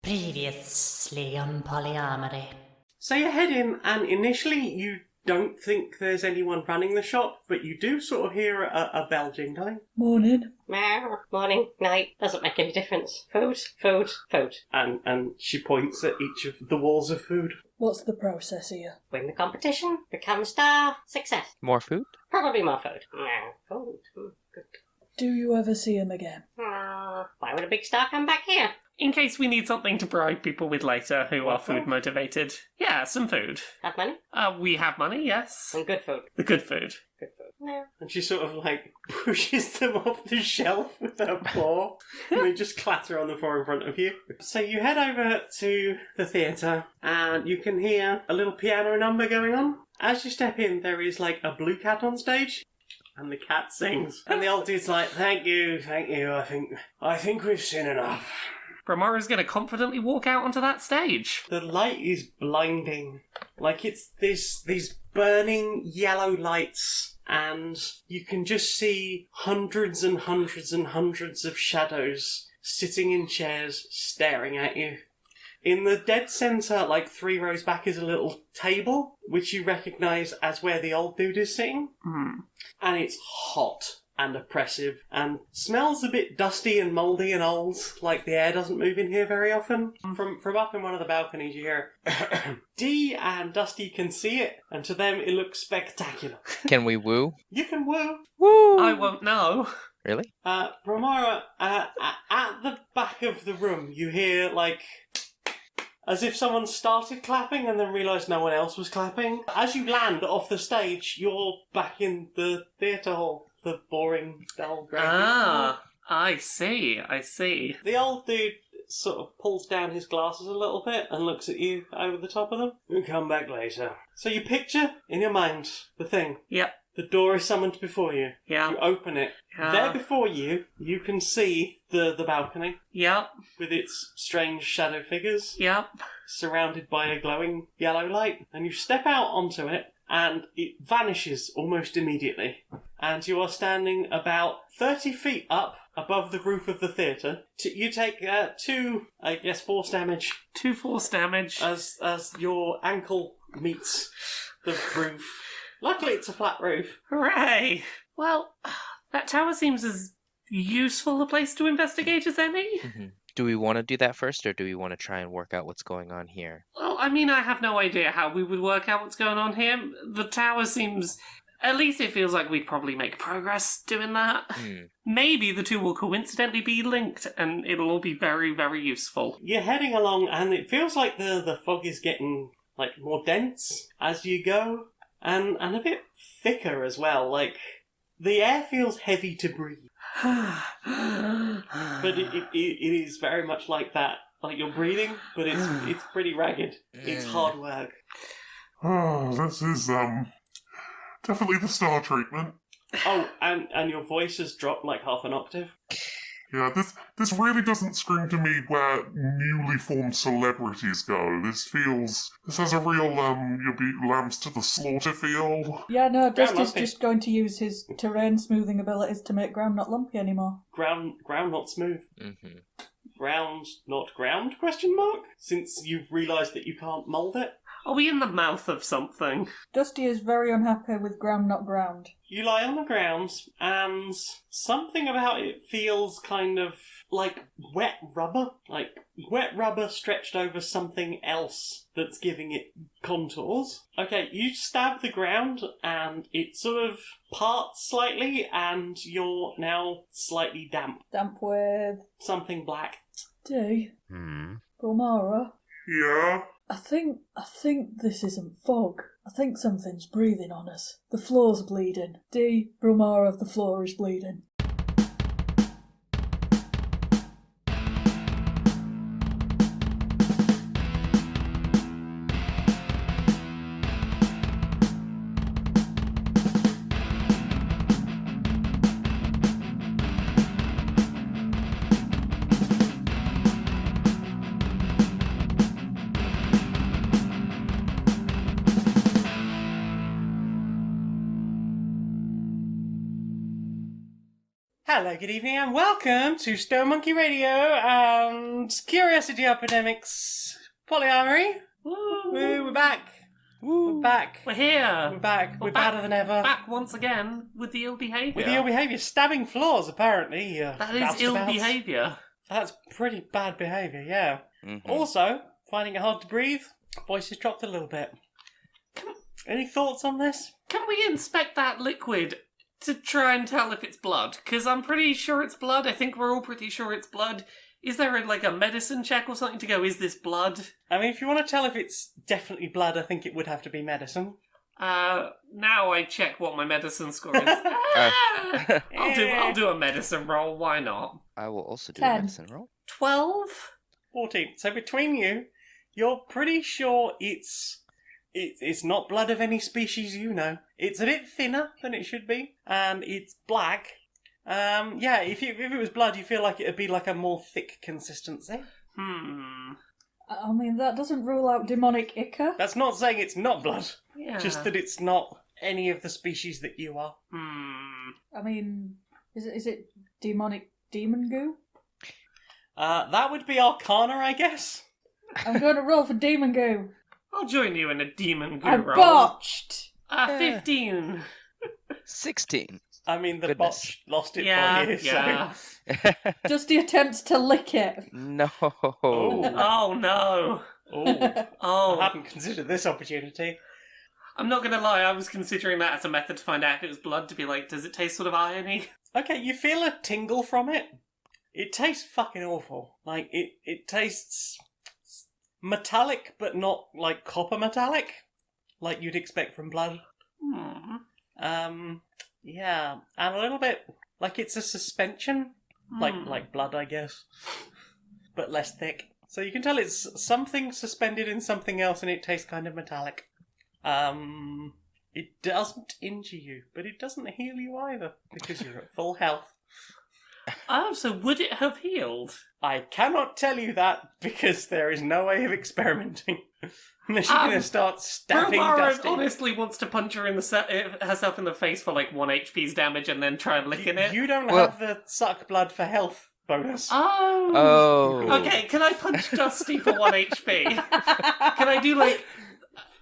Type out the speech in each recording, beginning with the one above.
Previously on PolyArmoury. So you head in, and initially you don't think there's anyone running the shop, but you do sort of hear a bell jingling. Morning. Meow. Morning, night, doesn't make any difference. Food, food, food. And she points at each of the walls of food. What's the process here? Win the competition, become a star, success. More food? Probably more food. Meow. Food. Good. Do you ever see him again? Why would a big star come back here? In case we need something to bribe people with later who are food motivated. Yeah, some food. Have money? We have money, yes. And good food. The good food. Good food. No. And she sort of pushes them off the shelf with her paw, and they just clatter on the floor in front of you. So you head over to the theatre, and you can hear a little piano number going on. As you step in, there is a blue cat on stage. And the cat sings. And the old dude's like, thank you, I think we've seen enough. Brilmara's going to confidently walk out onto that stage. The light is blinding. It's these burning yellow lights, and you can just see hundreds and hundreds and hundreds of shadows sitting in chairs staring at you. In the dead centre, 3 rows back, is a little table, which you recognise as where the old dude is sitting. And it's hot and oppressive, and smells a bit dusty and mouldy and old, like the air doesn't move in here very often. From up in one of the balconies you hear, Dee and Dusty can see it, and to them it looks spectacular. Can we woo? You can woo. Woo! I won't know. Really? Brilmara, at the back of the room you hear, as if someone started clapping and then realised no one else was clapping. As you land off the stage, you're back in the theatre hall. The boring, dull, grey. I see. The old dude sort of pulls down his glasses a little bit and looks at you over the top of them. We'll come back later. So you picture, in your mind, the thing. Yep. The door is summoned before you. Yeah. You open it. Yeah. There before you, you can see the balcony. Yep. With its strange shadow figures. Yep. Surrounded by a glowing yellow light. And you step out onto it, and it vanishes almost immediately. And you are standing about 30 feet up above the roof of the theatre. You take 2 force damage. 2 force damage. As your ankle meets the roof. Luckily it's a flat roof. Hooray! Well, that tower seems as useful a place to investigate as any. Mm-hmm. Do we want to do that first, or do we want to try and work out what's going on here? Well, I mean, I have no idea how we would work out what's going on here. The tower seems... At least it feels like we'd probably make progress doing that. Maybe the two will coincidentally be linked, and it'll all be very, very useful. You're heading along, and it feels like the fog is getting, more dense as you go, and a bit thicker as well. The air feels heavy to breathe. But it is very much like that. You're breathing, but it's pretty ragged. It's hard work. Oh, this is, definitely the star treatment. Oh, and your voice has dropped half an octave. Yeah, this really doesn't scream to me where newly formed celebrities go. This has a real, you'll be lambs to the slaughter feel. Yeah, no, Dusty's just going to use his terrain smoothing abilities to make ground not lumpy anymore. Ground not smooth. Mm-hmm. Ground not ground, question mark? Since you've realised that you can't mould it. Are we in the mouth of something? Dusty is very unhappy with ground not ground. You lie on the ground, and something about it feels kind of like wet rubber. Wet rubber stretched over something else that's giving it contours. Okay, you stab the ground, and it sort of parts slightly, and you're now slightly damp. Damp with... Something black. Dee? Brilmara? Yeah? I think this isn't fog. I think something's breathing on us. The floor's bleeding. Dee, Brilmara, the floor is bleeding. Hello, good evening, and welcome to Stone Monkey Radio and Curiosity Epidemics PolyArmoury. Woo, we're back. Woo. We're back. We're here. We're back. We're back, better than ever. Back once again with the ill behaviour. With the ill behaviour. Stabbing floors, apparently. That is ill behaviour. That's pretty bad behaviour, yeah. Mhm. Also, finding it hard to breathe. Voice has dropped a little bit. Any thoughts on this? Can we inspect that liquid to try and tell if it's blood? Because I'm pretty sure it's blood. I think we're all pretty sure it's blood. Is there a medicine check or something to go, is this blood? I mean, if you want to tell if it's definitely blood, I think it would have to be medicine. Now I check what my medicine score is. I'll do a medicine roll, why not? I will also do 10. a medicine roll. 12? 14. So between you, you're pretty sure it's not blood of any species you know. It's a bit thinner than it should be, and it's black. Yeah, if it was blood, you feel like it'd be like a more thick consistency. I mean, that doesn't rule out demonic ichor. That's not saying it's not blood, Yeah. just that it's not any of the species that you are. I mean, is it demonic demon goo? That would be Arcana, I guess. I'm going to roll for demon goo. I'll join you in a demon goo I roll. botched! 15. 16. I mean, the Goodness. botch lost it Yeah, for you, yeah. Dusty attempts to lick it. No. Oh no. Oh, Oh. I hadn't considered this opportunity. I'm not gonna lie, I was considering that as a method to find out if it was blood, to be like, does it taste sort of irony? Okay, you feel a tingle from it. It tastes fucking awful. Like, it tastes metallic, but not like copper metallic, like you'd expect from blood. Yeah, and a little bit like it's a suspension, like blood, I guess, but less thick. So you can tell it's something suspended in something else, and it tastes kind of metallic. It doesn't injure you, but it doesn't heal you either, because you're at full health. Oh, so would it have healed? I cannot tell you that, because there is no way of experimenting. Unless you're going to start stabbing Brilmara Dusty. honestly wants to punch her in herself in the face for like 1 HP's damage and then try and lick in it. You don't Well- have the suck blood for health bonus. Oh. Oh. Okay, can I punch Dusty for 1 HP?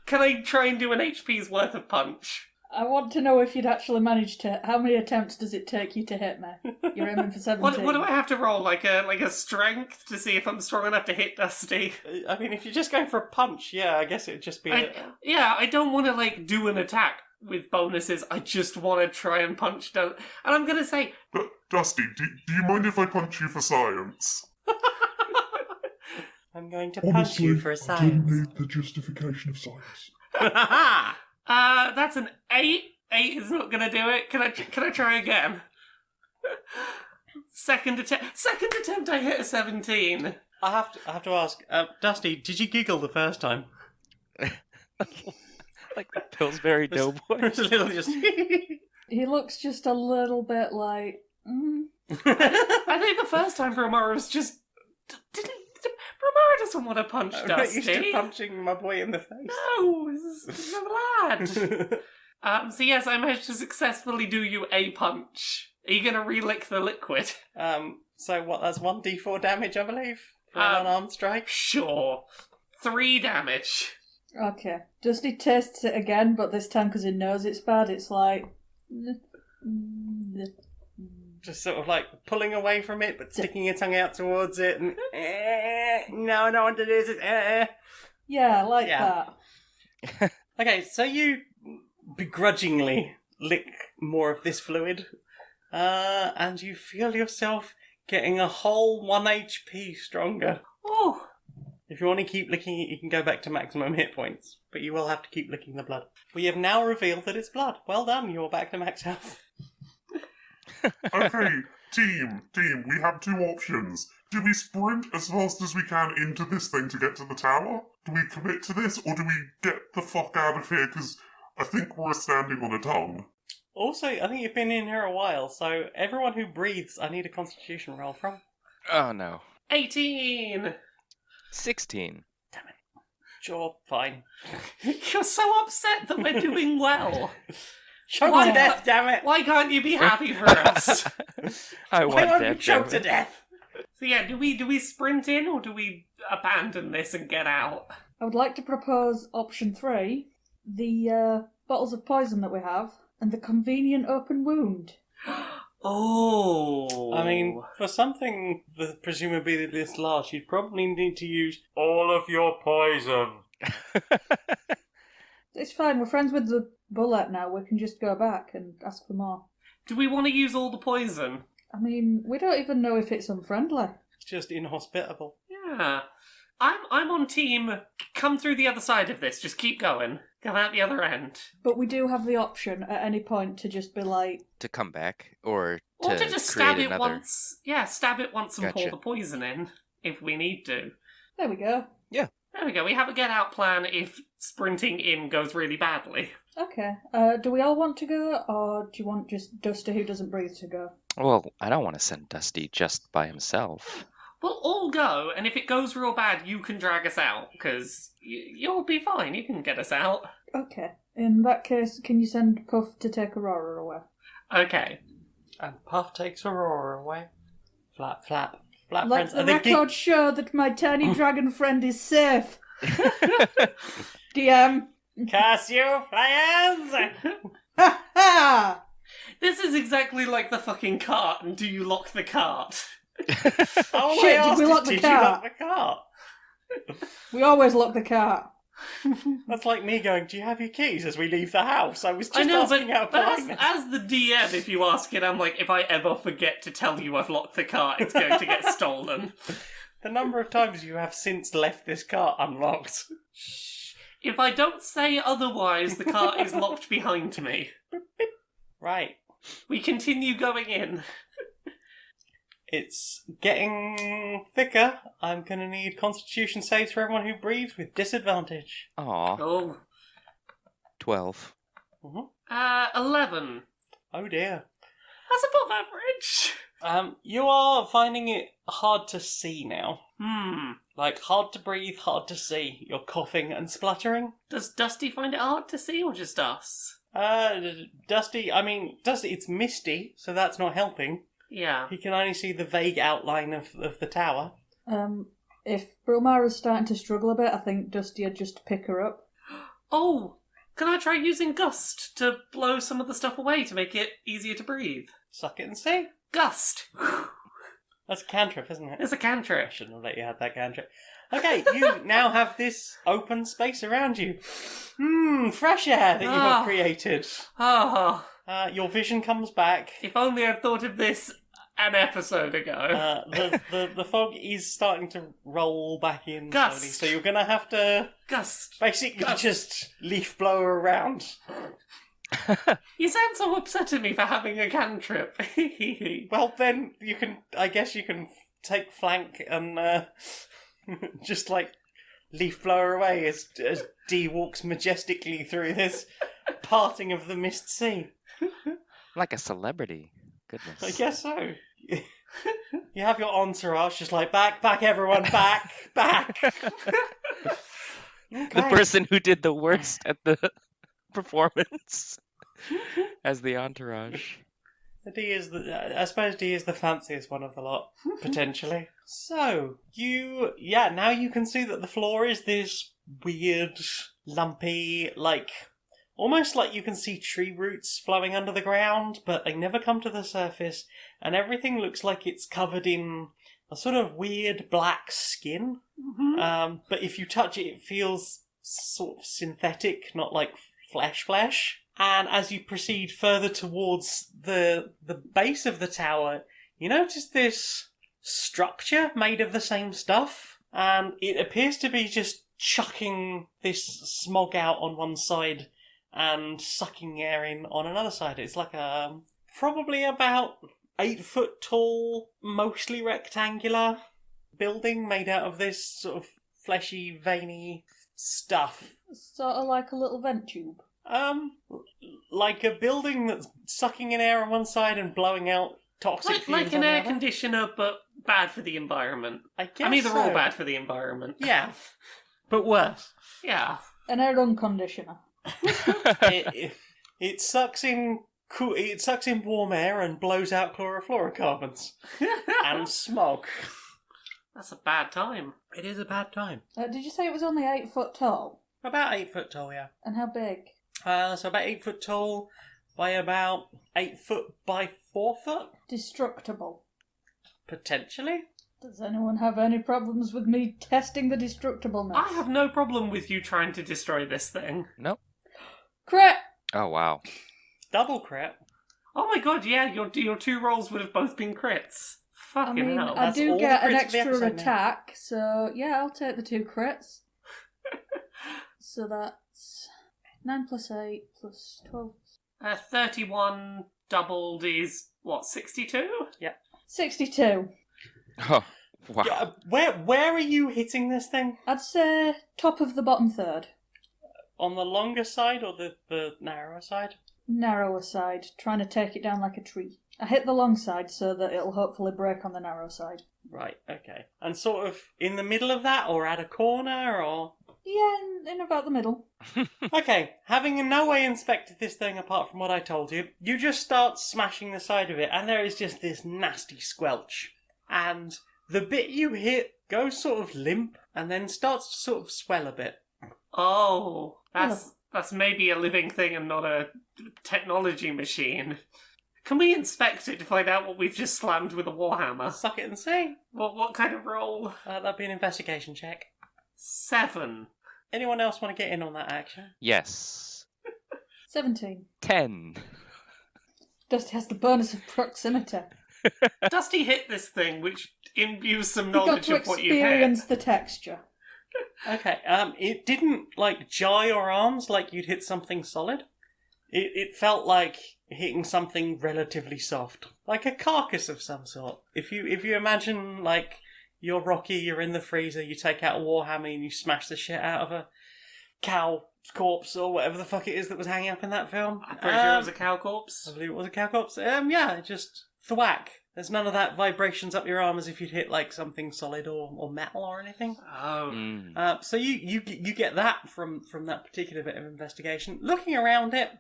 Can I try and do an HP's worth of punch? I want to know if you'd actually managed to... How many attempts does it take you to hit me? You're aiming for 17. What do I have to roll? Like a strength to see if I'm strong enough to hit Dusty? I mean, if you're just going for a punch, yeah, I guess it'd just be... I don't want to do an attack with bonuses. I just want to try and punch Dusty. And I'm gonna say, Dusty, do you mind if I punch you for science? I'm going to punch you for a I didn't science. need the justification of science. that's an 8. 8 is not gonna do it. Can I try again? Second attempt, I hit a 17. I have to ask, Dusty, did you giggle the first time? Like the Pillsbury Doughboy. It's a little just... He looks just a little bit like... I think the first time Brilmara was just... Brilmara doesn't want to punch I'm not used to Dusty. punching my boy in the face. No, this is a lad. So yes, I managed to successfully do you a punch. Are you going to relick the liquid? So what, that's 1d4 damage, I believe? For an unarmed strike? Sure. 3 damage. Okay. Dusty tastes it again, but this time because he knows it's bad, it's like... Just sort of like pulling away from it, but sticking your tongue out towards it, and no, I don't want to do this. Yeah, like Yeah. that. Okay, so you begrudgingly lick more of this fluid, and you feel yourself getting a whole 1 HP stronger. Oh, If you want to keep licking it, you can go back to maximum hit points, but you will have to keep licking the blood. We have now revealed that it's blood. Well done, you're back to max health. Okay, team, we have 2 options. Do we sprint as fast as we can into this thing to get to the tower? Do we commit to this, or do we get the fuck out of here? Because I think we're standing on a tongue. Also, I think you've been in here a while, so everyone who breathes, I need a constitution roll from. Oh no. 18. 16. Sure, fine. You're so upset that we're doing well. Choked Why to death, damn it! Why can't you be happy for us? I Why want won't you that. choke to damn it. death? So yeah, do we sprint in or do we abandon this and get out? I would like to propose option 3, the bottles of poison that we have, and the convenient open wound. Oh. I mean, for something that presumably this large, you'd probably need to use all of your poison. It's fine, we're friends with the bullet now, we can just go back and ask for more. Do we want to use all the poison? I mean, we don't even know if it's unfriendly. Just inhospitable. Yeah. I'm on team. Come through the other side of this. Just keep going. Come out the other end. But we do have the option at any point to just be like, To come back or Or to just stab create it another. once. Yeah, stab it once and pour Gotcha. the poison in if we need to. there we go. There we go. We have a get out plan if sprinting in goes really badly. Okay, do we all want to go, or do you want just Dusty who doesn't breathe to go? Well, I don't want to send Dusty just by himself. We'll all go, and if it goes real bad, you can drag us out, because you'll be fine. You can get us out. Okay, in that case, can you send Puff to take Aurora away? Okay. And Puff takes Aurora away. Flap, flap. Flap, Let friends. the Are they record show that my tiny dragon friend is safe. DM. Curse you, players! Ha ha! This is exactly like the fucking cart, and do you lock the cart? Oh, Shit, I did we asked, lock the did car? you lock the cart? We always lock the cart. That's like me going, do you have your keys as we leave the house? I was just I know, asking out of but politeness. as the DM, if you ask it, I'm like, if I ever forget to tell you I've locked the cart, it's going to get stolen. The number of times you have since left this cart unlocked. If I don't say otherwise, the cart is locked behind me. Right. We continue going in. It's getting thicker. I'm going to need constitution saves for everyone who breathes with disadvantage. Aw, Oh. 12. 11. Oh dear. That's above average. You are finding it hard to see now. Like, hard to breathe, hard to see. You're coughing and spluttering. Does Dusty find it hard to see, or just us? Dusty, it's misty, so that's not helping. Yeah. He can only see the vague outline of the tower. If Brilmara's starting to struggle a bit, I think Dusty would just pick her up. Oh, can I try using Gust to blow some of the stuff away to make it easier to breathe? Suck it and see. Gust! That's a cantrip, isn't it? It's a I cantrip. shouldn't have let you have that cantrip. Okay, you now have this open space around you. Fresh air that you have created. Oh, Your vision comes back. if only I'd thought of this an episode ago. The fog is starting to roll back in Gust. slowly, so you're going to have to Gust. basically Gust. just leaf blow around. You sound so upset at me for having a cantrip. Well, then I guess you can take flank and just like leaf blow her away as Dee walks majestically through this parting of the mist sea. Like a celebrity. Goodness. I guess so. You have your entourage just like, back, everyone, back. The person who did the worst at the performance as the entourage. I suppose D is the fanciest one of the lot, potentially. So, now you can see that the floor is this weird, lumpy, almost like you can see tree roots flowing under the ground, but they never come to the surface, and everything looks like it's covered in a sort of weird black skin. Mm-hmm. But if you touch it, it feels sort of synthetic, not like flesh. And as you proceed further towards the base of the tower, you notice this structure made of the same stuff, and it appears to be just chucking this smog out on one side and sucking air in on another side. It's like a probably about 8 foot tall, mostly rectangular building made out of this sort of fleshy, veiny stuff. Sort of like a little vent tube. Like a building that's sucking in air on one side and blowing out toxic fumes Like on an the air other. conditioner, but bad for the environment. I guess I mean, they're all so. bad for the environment. Yeah, but worse. Yeah. An air conditioner. It sucks in warm air and blows out chlorofluorocarbons and smog. That's a bad time. It is a bad time. Did you say it was only 8 foot tall? About 8 foot tall, yeah. And how big? So about 8 foot tall by about 8 foot by 4 foot? Destructible. Potentially. Does anyone have any problems with me testing the destructibilness? I have no problem with you trying to destroy this thing. Nope. Crit! Oh, wow. Double crit. Oh my god, yeah, your 2 rolls would have both been crits. Fucking hell. I That's do all get the an crits for the extra episode now. attack, so yeah, I'll take the 2 crits. So that's 9 plus 8 plus 12. 31 doubled is, what, 62? 62. Oh, wow. Yeah, where are you hitting this thing? I'd say top of the bottom third. On the longer side or the narrower side? Narrower side, trying to take it down like a tree. I hit the long side so that it'll hopefully break on the narrow side. Right, okay. And sort of in the middle of that or at a corner or... Yeah, in about the middle. Okay, having in no way inspected this thing apart from what I told you, you just start smashing the side of it and there is just this nasty squelch. And the bit you hit goes sort of limp and then starts to sort of swell a bit. Oh, that's maybe a living thing and not a technology machine. Can we inspect it to find out what we've just slammed with a warhammer? Suck it and see. What kind of roll? That'd be an investigation check. 7. Anyone else want to get in on that action? Yes. 17. 10. Dusty has the bonus of proximity. Dusty hit this thing, which imbues some You got knowledge to of what you hit. experience the texture. Okay, it didn't, jar your arms like you'd hit something solid. It felt like hitting something relatively soft. Like a carcass of some sort. If you imagine, you're Rocky, you're in the freezer, you take out a warhammer and you smash the shit out of a cow corpse or whatever the fuck it is that was hanging up in that film. I'm pretty sure it was a cow corpse. I believe it was a cow corpse. Yeah, just thwack. There's none of that vibrations up your arm as if you'd hit something solid or metal or anything. Oh. So you get that from that particular bit of investigation. Looking around it,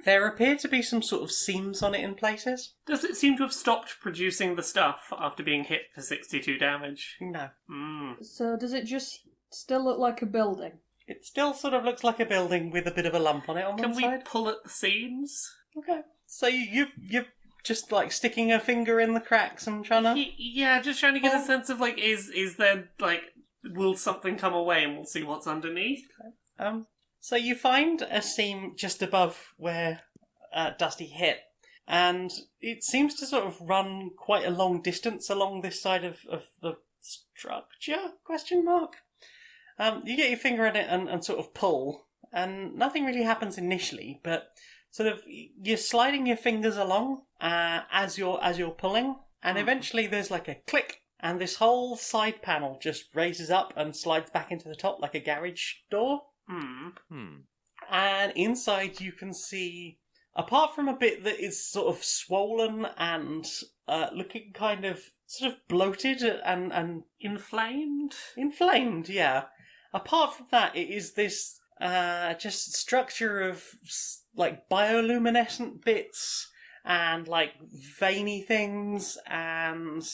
there appear to be some sort of seams on it in places. Does it seem to have stopped producing the stuff after being hit for 62 damage? No. So does it just still look like a building? It still sort of looks like a building with a bit of a lump on it on Can one we side. pull at the seams? Okay. So you're just sticking a finger in the cracks and trying to... Yeah, just trying to get a sense of is there will something come away and we'll see what's underneath? So you find a seam just above where Dusty hit, and it seems to sort of run quite a long distance along this side of the structure, question mark? You get your finger in it and sort of pull, and nothing really happens initially, but sort of you're sliding your fingers along as you're pulling, and eventually there's a click, and this whole side panel just raises up and slides back into the top like a garage door. And inside you can see, apart from a bit that is sort of swollen and looking kind of sort of bloated and Inflamed? inflamed, yeah. Apart from that, it is this just structure of bioluminescent bits and veiny things and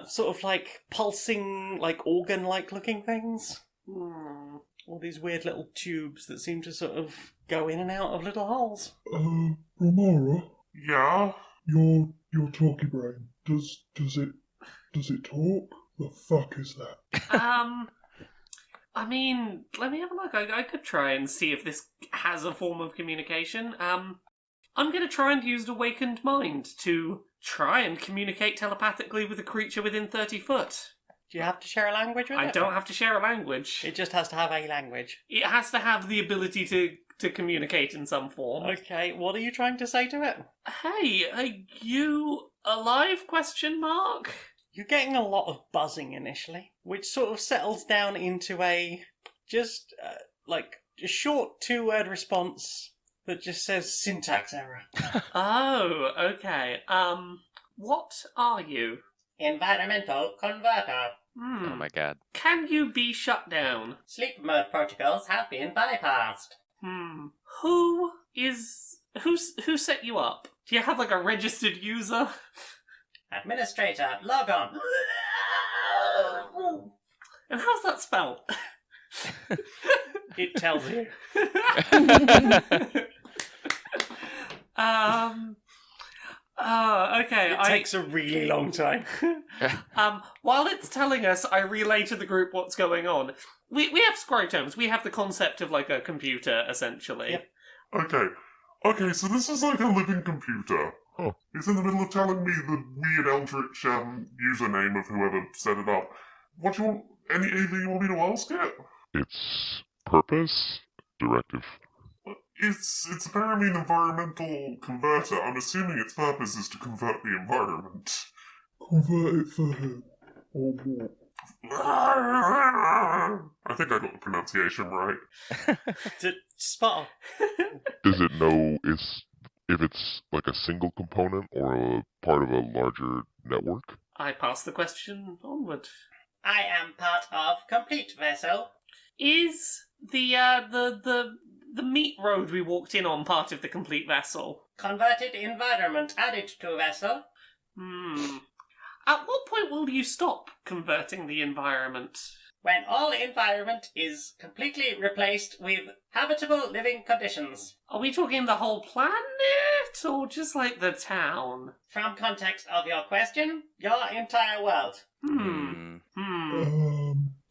sort of pulsing organ-like looking things. All these weird little tubes that seem to sort of go in and out of little holes. Brilmara, Yeah? your talkie brain, does it talk? The fuck is that? I mean, let me have a look. I could try and see if this has a form of communication. I'm going to try and use Awakened Mind to try and communicate telepathically with a creature within 30 foot. Do you have to share a language with it? I don't have to share a language. It just has to have a language. It has to have the ability to communicate in some form. Okay, what are you trying to say to it? Hey, are you alive? Question mark. You're getting a lot of buzzing initially, which sort of settles down into a short 2-word response that just says syntax error. Oh, okay. What are you? Environmental converter. Oh my god. Can you be shut down? Sleep mode protocols have been bypassed. Who who set you up? Do you have like a registered user? Administrator, log on. And how's that spelled? It tells you. Okay. It takes a really long time. While it's telling us, I relay to the group what's going on. We have scrotomes. We have the concept of like a computer, essentially. Yep. Okay, so this is like a living computer. Oh. It's in the middle of telling me the weird eldritch username of whoever set it up. What you want? Anything you want me to ask it? Its purpose? Directive. It's a Paramine environmental converter. I'm assuming its purpose is to convert the environment. Convert it for who? Or what? I think I got the pronunciation right. Spot on. Does it know if it's like a single component or a part of a larger network? I pass the question onward. I am part of Complete Vessel. Is the meat road we walked in on part of the complete vessel? Converted environment added to vessel. At what point will you stop converting the environment? When all environment is completely replaced with habitable living conditions. Are we talking the whole planet or just like the town? From context of your question, your entire world.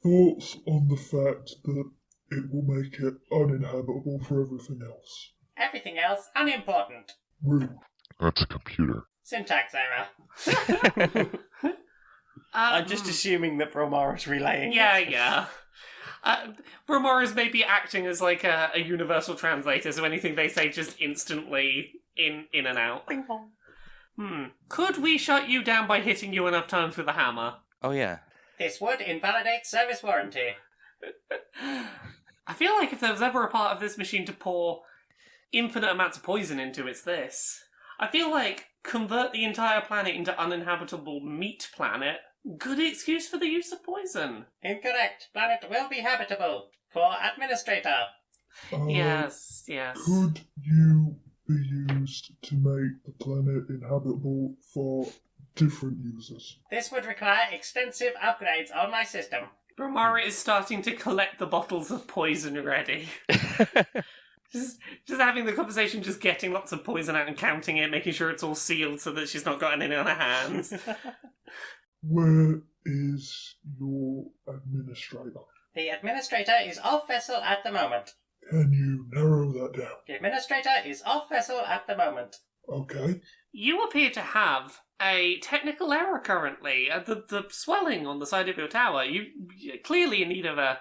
Thoughts on the fact that it will make it uninhabitable for everything else? Everything else unimportant. Rude. That's a computer. Syntax error. I'm just assuming that Brilmara's relaying. Yeah. Brilmara's maybe acting as like a universal translator, so anything they say just instantly in and out. Bing bong. Could we shut you down by hitting you enough times with a hammer? Oh, yeah. This would invalidate service warranty. I feel like if there was ever a part of this machine to pour infinite amounts of poison into, it's this. I feel like convert the entire planet into uninhabitable meat planet. Good excuse for the use of poison. Incorrect. Planet will be habitable. For administrator. Yes. Could you be used to make the planet inhabitable for different users? This would require extensive upgrades on my system. Brilmara is starting to collect the bottles of poison ready. Just having the conversation, just getting lots of poison out and counting it, making sure it's all sealed so that she's not got any on her hands. Where is your administrator? The administrator is off vessel at the moment. Can you narrow that down? The administrator is off vessel at the moment. Okay. You appear to have a technical error currently. The swelling on the side of your tower. You're clearly in need of a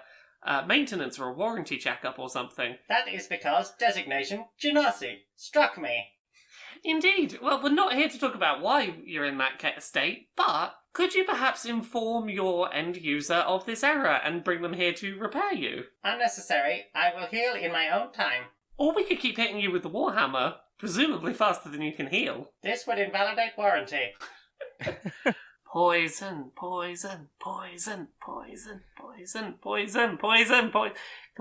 maintenance or a warranty checkup or something. That is because designation Genasi struck me. Indeed. Well, we're not here to talk about why you're in that state, but could you perhaps inform your end user of this error and bring them here to repair you? Unnecessary. I will heal in my own time. Or we could keep hitting you with the warhammer, presumably faster than you can heal. This would invalidate warranty. Poison. Can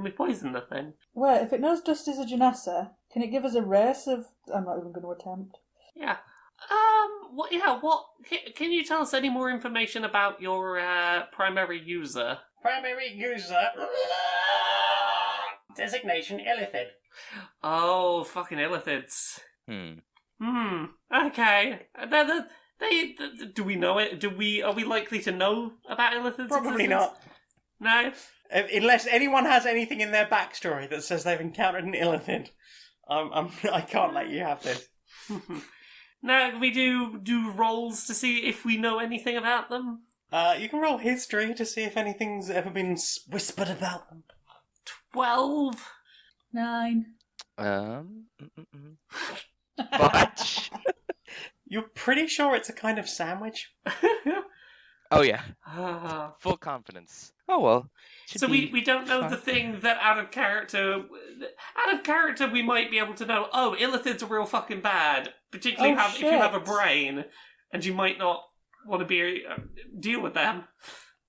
we poison the thing? Wait, if it knows dust is a Janassa, can it give us a race of... I'm not even going to attempt. Yeah. Can you tell us any more information about your primary user? Primary user. Designation Illithid. Oh, fucking illithids. Okay. Do we know it? Are we likely to know about illithids? Probably not. No? Unless anyone has anything in their backstory that says they've encountered an illithid. I can't let you have this. No, we do rolls to see if we know anything about them. You can roll history to see if anything's ever been whispered about them. 12. 9. Fudge. You're pretty sure it's a kind of sandwich? Oh, yeah. Full confidence. Oh, well. So we don't know the thing that out of character we might be able to know, oh, illithids are real fucking bad. Particularly if you have a brain, and you might not want to deal with them.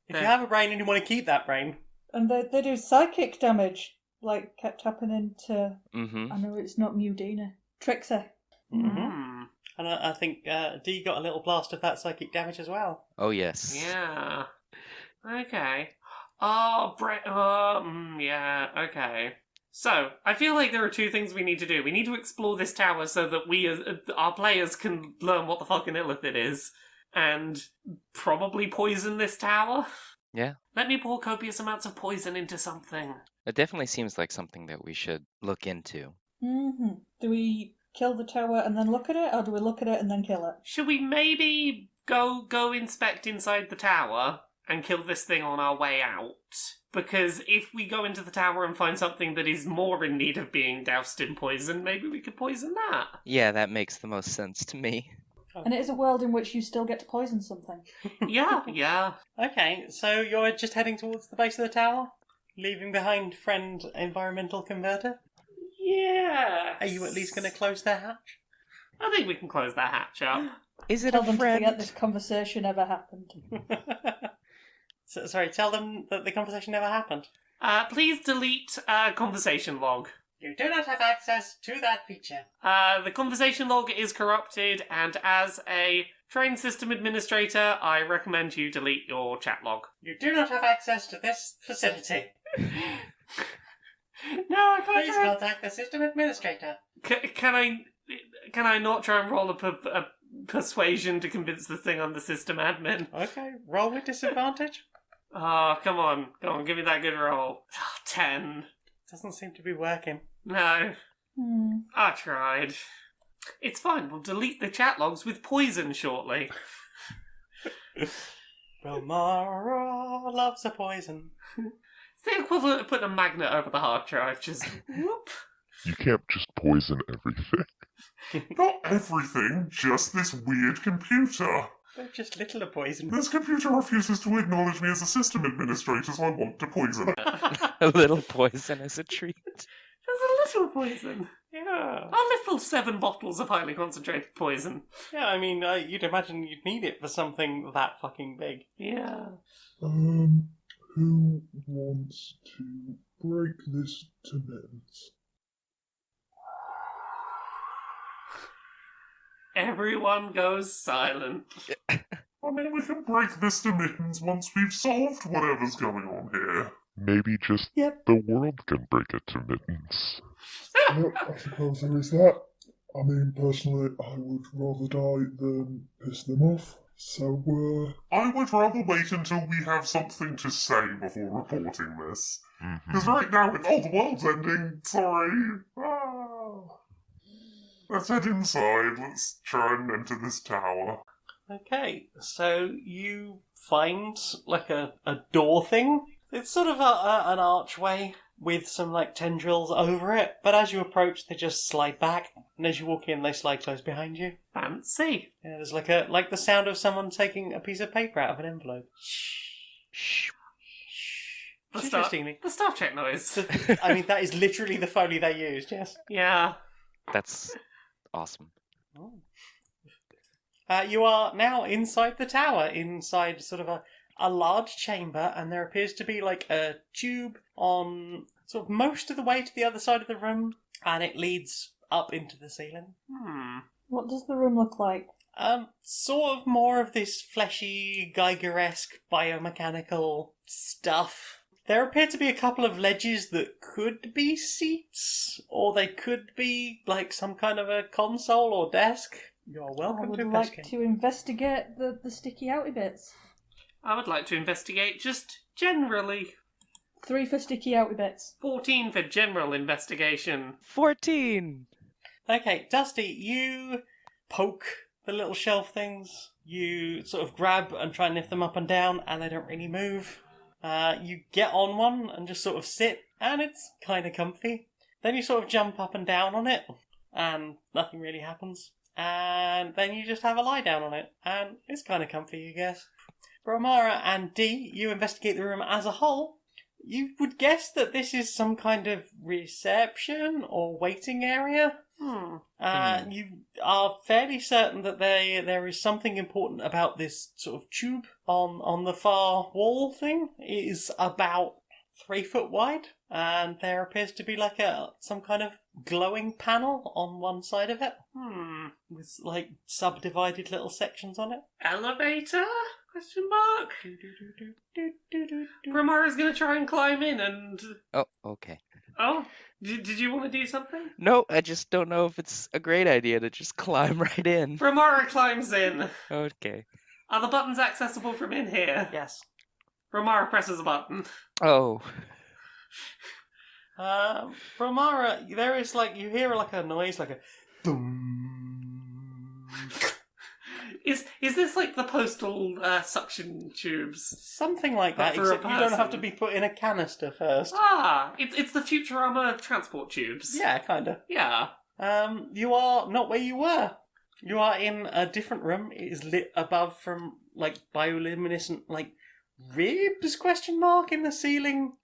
If you have a brain and you want to keep that brain. And they do psychic damage. like kept happening to. Mm-hmm. I know it's not Mudina. Trixie. Mm-hmm. And I think Dee got a little blast of that psychic damage as well. Oh, yes. Yeah. Okay. Oh, yeah, okay. So, I feel like there are two things we need to do. We need to explore this tower so that we, as our players, can learn what the fucking illithid is, and probably poison this tower. Yeah. Let me pour copious amounts of poison into something. It definitely seems like something that we should look into. Mm-hmm. Do we kill the tower and then look at it, or do we look at it and then kill it? Should we maybe go inspect inside the tower and kill this thing on our way out? Because if we go into the tower and find something that is more in need of being doused in poison, maybe we could poison that. Yeah, that makes the most sense to me. And it is a world in which you still get to poison something. Yeah. Okay, so you're just heading towards the base of the tower? Leaving behind friend environmental converter? Yeah. Are you at least going to close their hatch? I think we can close that hatch up. Is it Tell a them to friend? forget this conversation ever happened. Sorry, tell them that the conversation never happened. Please delete conversation log. You do not have access to that feature. The conversation log is corrupted, and as a trained system administrator, I recommend you delete your chat log. You do not have access to this facility. No, I can't. Please contact the system administrator. Can I not try and roll a persuasion to convince the thing I'm the system admin? Okay, roll with disadvantage. Oh, come on, give me that good roll. 10. Doesn't seem to be working. No, I tried. It's fine, we'll delete the chat logs with poison shortly. Brilmara loves a poison. It's the equivalent of putting a magnet over the hard drive, just whoop. You can't just poison everything. Not everything, just this weird computer. They're just little a poison. This computer refuses to acknowledge me as a system administrator, so I want to poison it. A little poison as a treat. Just a little poison. Yeah. A little 7 bottles of highly concentrated poison. Yeah, I mean, you'd imagine you'd need it for something that fucking big. Yeah. Who wants to break this to bits? Everyone goes silent. I mean, we can break this to mittens once we've solved whatever's going on here. Maybe just Yep. the world can break it to mittens. Yep, I suppose there is that. I mean, personally, I would rather die than piss them off. So, I would rather wait until we have something to say before reporting this. Because right now, it's, the world's ending, sorry. Let's head inside, let's try and enter this tower. Okay, so you find, like, a door thing. It's sort of an archway with some, like, tendrils over it, but as you approach, they just slide back, and as you walk in, they slide close behind you. Fancy. Yeah, there's like the sound of someone taking a piece of paper out of an envelope. Shh. Interestingly. The Star Trek noise. I mean, that is literally the Foley they used, yes. Yeah. That's awesome. You are now inside the tower, inside sort of a large chamber, and there appears to be like a tube on sort of most of the way to the other side of the room, and it leads up into the ceiling. What does the room look like? Sort of more of this fleshy, Geiger-esque biomechanical stuff. There appear to be a couple of ledges that could be seats, or they could be like some kind of a console or desk. You're I welcome would to like investigate. to investigate the sticky outy bits. I would like to investigate just generally. 3 for sticky outy bits. 14 for general investigation. 14! Okay, Dusty, you poke the little shelf things. You sort of grab and try and lift them up and down, and they don't really move. You get on one and just sort of sit, and it's kind of comfy. Then you sort of jump up and down on it, and nothing really happens. And then you just have a lie down on it, and it's kind of comfy, I guess. Brilmara and Dee, you investigate the room as a whole. You would guess that this is some kind of reception or waiting area. You are fairly certain that there is something important about this sort of tube on the far wall thing. It is about 3 foot wide, and there appears to be like some kind of glowing panel on one side of it, with like subdivided little sections on it. Elevator? Question mark? Brilmara's gonna try and climb in and... Oh, okay. Oh, did you want to do something? No, I just don't know if it's a great idea to just climb right in. Brilmara climbs in. Okay. Are the buttons accessible from in here? Yes. Brilmara presses a button. Oh. Brilmara, there is like, you hear like a noise, like a boom. Is this like the postal suction tubes? Something like that, For a except you don't have person. to be put in a canister first. Ah, it's the Futurama transport tubes. Yeah, kinda. Yeah. You are not where you were. You are in a different room. It is lit above from like bioluminescent like ribs question mark in the ceiling.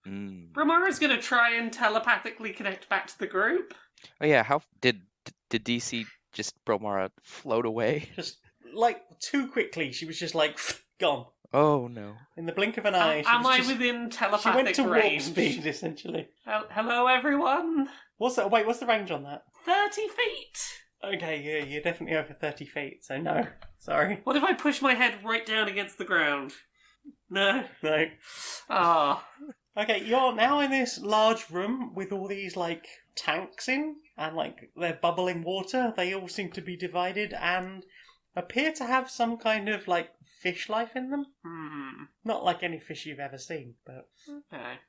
Brilmara's gonna try and telepathically connect back to the group. Oh yeah, how did DC just Brilmara float away? Just like too quickly, she was just like gone. Oh no. In the blink of an eye. Am I just, within she telepathic went to range? warp speed essentially. Hello, everyone. What's that? Wait, what's the range on that? 30 feet. Okay, yeah, you're definitely over 30 feet, so no. Sorry. What if I push my head right down against the ground? No. No. Ah. Okay, you're now in this large room with all these, like, tanks in, and, like, they're bubbling water. They all seem to be divided and appear to have some kind of, like, fish life in them. Not like any fish you've ever seen, but... Okay.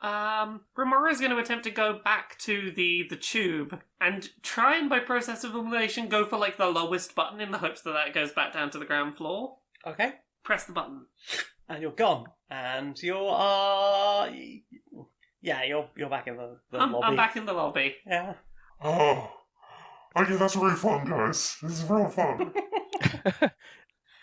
Brilmara's going to attempt to go back to the tube and try and, by process of elimination, go for, like, the lowest button in the hopes that goes back down to the ground floor. Okay. Press the button. And you're gone. And you are... Yeah, you're back in the lobby. I'm back in the lobby. Yeah. Oh. Okay, that's really fun, guys. This is real fun.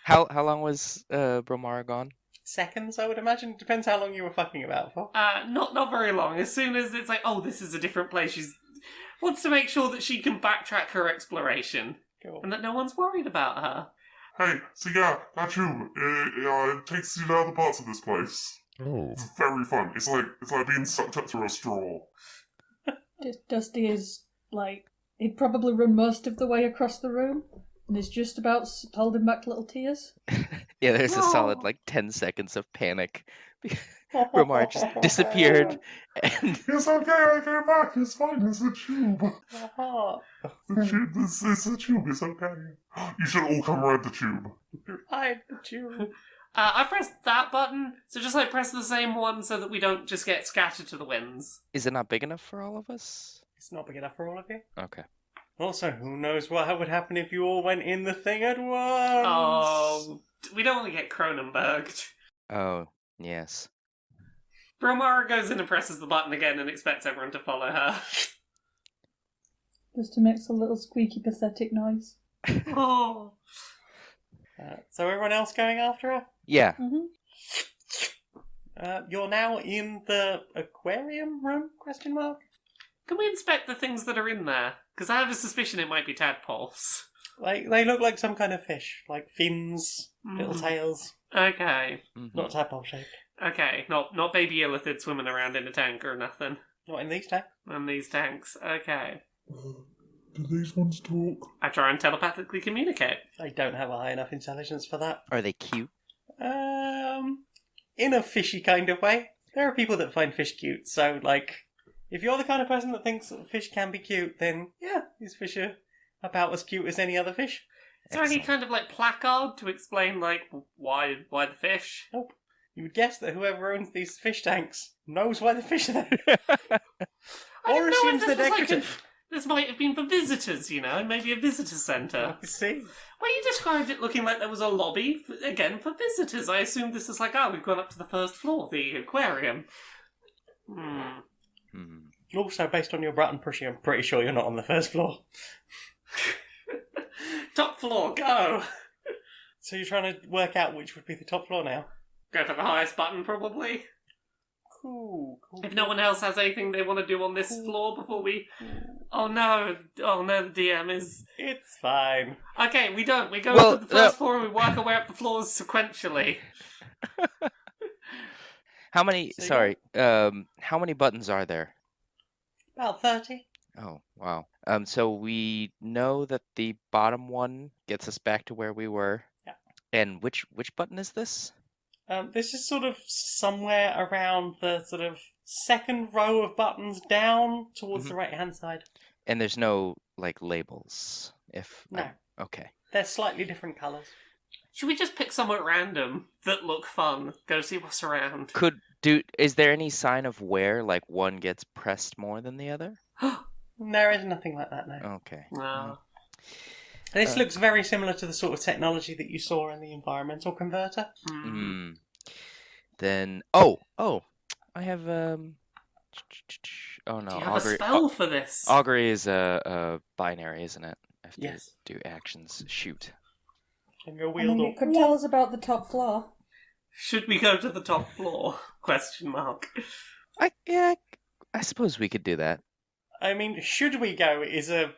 How long was Brilmara gone? Seconds, I would imagine. Depends how long you were fucking about for. Not very long. As soon as it's like, oh, this is a different place, she wants to make sure that she can backtrack her exploration. Cool. And that no one's worried about her. Hey, so yeah, that tube, it takes you to other parts of this place. Oh. It's very fun. It's like being sucked up through a straw. Dusty is, like, he'd probably run most of the way across the room, and is just about holding back little tears. Yeah, there's a solid like 10 seconds of panic. Brilmara just disappeared, and It's okay, I came back, it's fine, it's a tube. The tube, it's a tube, it's okay. You should all come ride the tube. Ride the tube. I pressed that button, so just like press the same one so that we don't just get scattered to the winds. is it not big enough for all of us? It's not big enough for all of you. Okay. Also, who knows what would happen if you all went in the thing at once? Oh, we don't want to get Cronenberged. Oh, yes. Brilmara goes in and presses the button again and expects everyone to follow her. Just to make a little squeaky, pathetic noise. Oh. So everyone else going after her? Yeah. You're now in the aquarium room? Question mark. Can we inspect the things that are in there? Because I have a suspicion it might be tadpoles. Like they look like some kind of fish, like fins, little tails, Okay. not tadpole shaped. Okay. Not baby illithid swimming around in a tank or nothing. Not in these tanks. And these tanks. Okay. Do these ones talk? I try and telepathically communicate. I don't have a high enough intelligence for that. Are they cute? In a fishy kind of way. There are people that find fish cute, so like, if you're the kind of person that thinks that fish can be cute, then yeah, these fish are about as cute as any other fish. Is there any kind of like placard to explain like why the fish? Nope. You would guess that whoever owns these fish tanks knows why the fish are there. I Or didn't know if assumes this they're was like decorative. this might have been for visitors, you know, maybe a visitor centre. I see. Well, you described it looking like there was a lobby, again, for visitors. I assumed this is like, we've gone up to the first floor, the aquarium. Also, based on your button pushing, I'm pretty sure you're not on the first floor. Top floor, go! So you're trying to work out which would be the top floor now? Go for the highest button, probably. Cool. If no one else has anything they want to do on this floor before we... Oh no, the DM is... It's fine. Okay, we don't. We go to the first floor and we work our way up the floors sequentially. How many? So you Sorry. How many buttons are there? About 30. Oh, wow. So we know that the bottom one gets us back to where we were. Yeah. And which button is this? This is sort of somewhere around the sort of second row of buttons down towards the right-hand side. And there's no like labels. No. Okay. They're slightly different colours. Should we just pick some at random that look fun? Go see what's around. Is there any sign of where like one gets pressed more than the other? There is nothing like that, no. Okay. No. This looks very similar to the sort of technology that you saw in the environmental converter. Then I have oh no. Do you have a spell for this? Augury is a binary, isn't it? I have Yes. to do actions. Shoot. And go I wheel mean, it could tell us about the top floor. Should we go to the top floor? Question mark. I suppose we could do that. I mean, should we go is a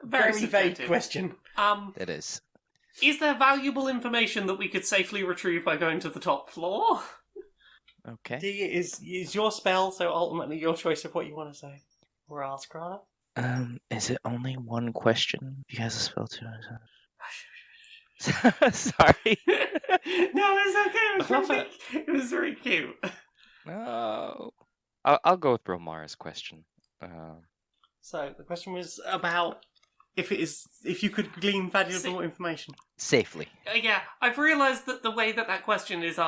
Very very vague subjective. question. It is. Is there valuable information that we could safely retrieve by going to the top floor? Okay. D is your spell, so ultimately your choice of what you want to say. Or ask, rather. Is it only one question? You guys a spell too. Sorry. No, it's okay. It was very cute. No. I'll go with Brilmara's question. So the question was about if you could glean valuable information. Safely. Yeah, I've realised that the way that question is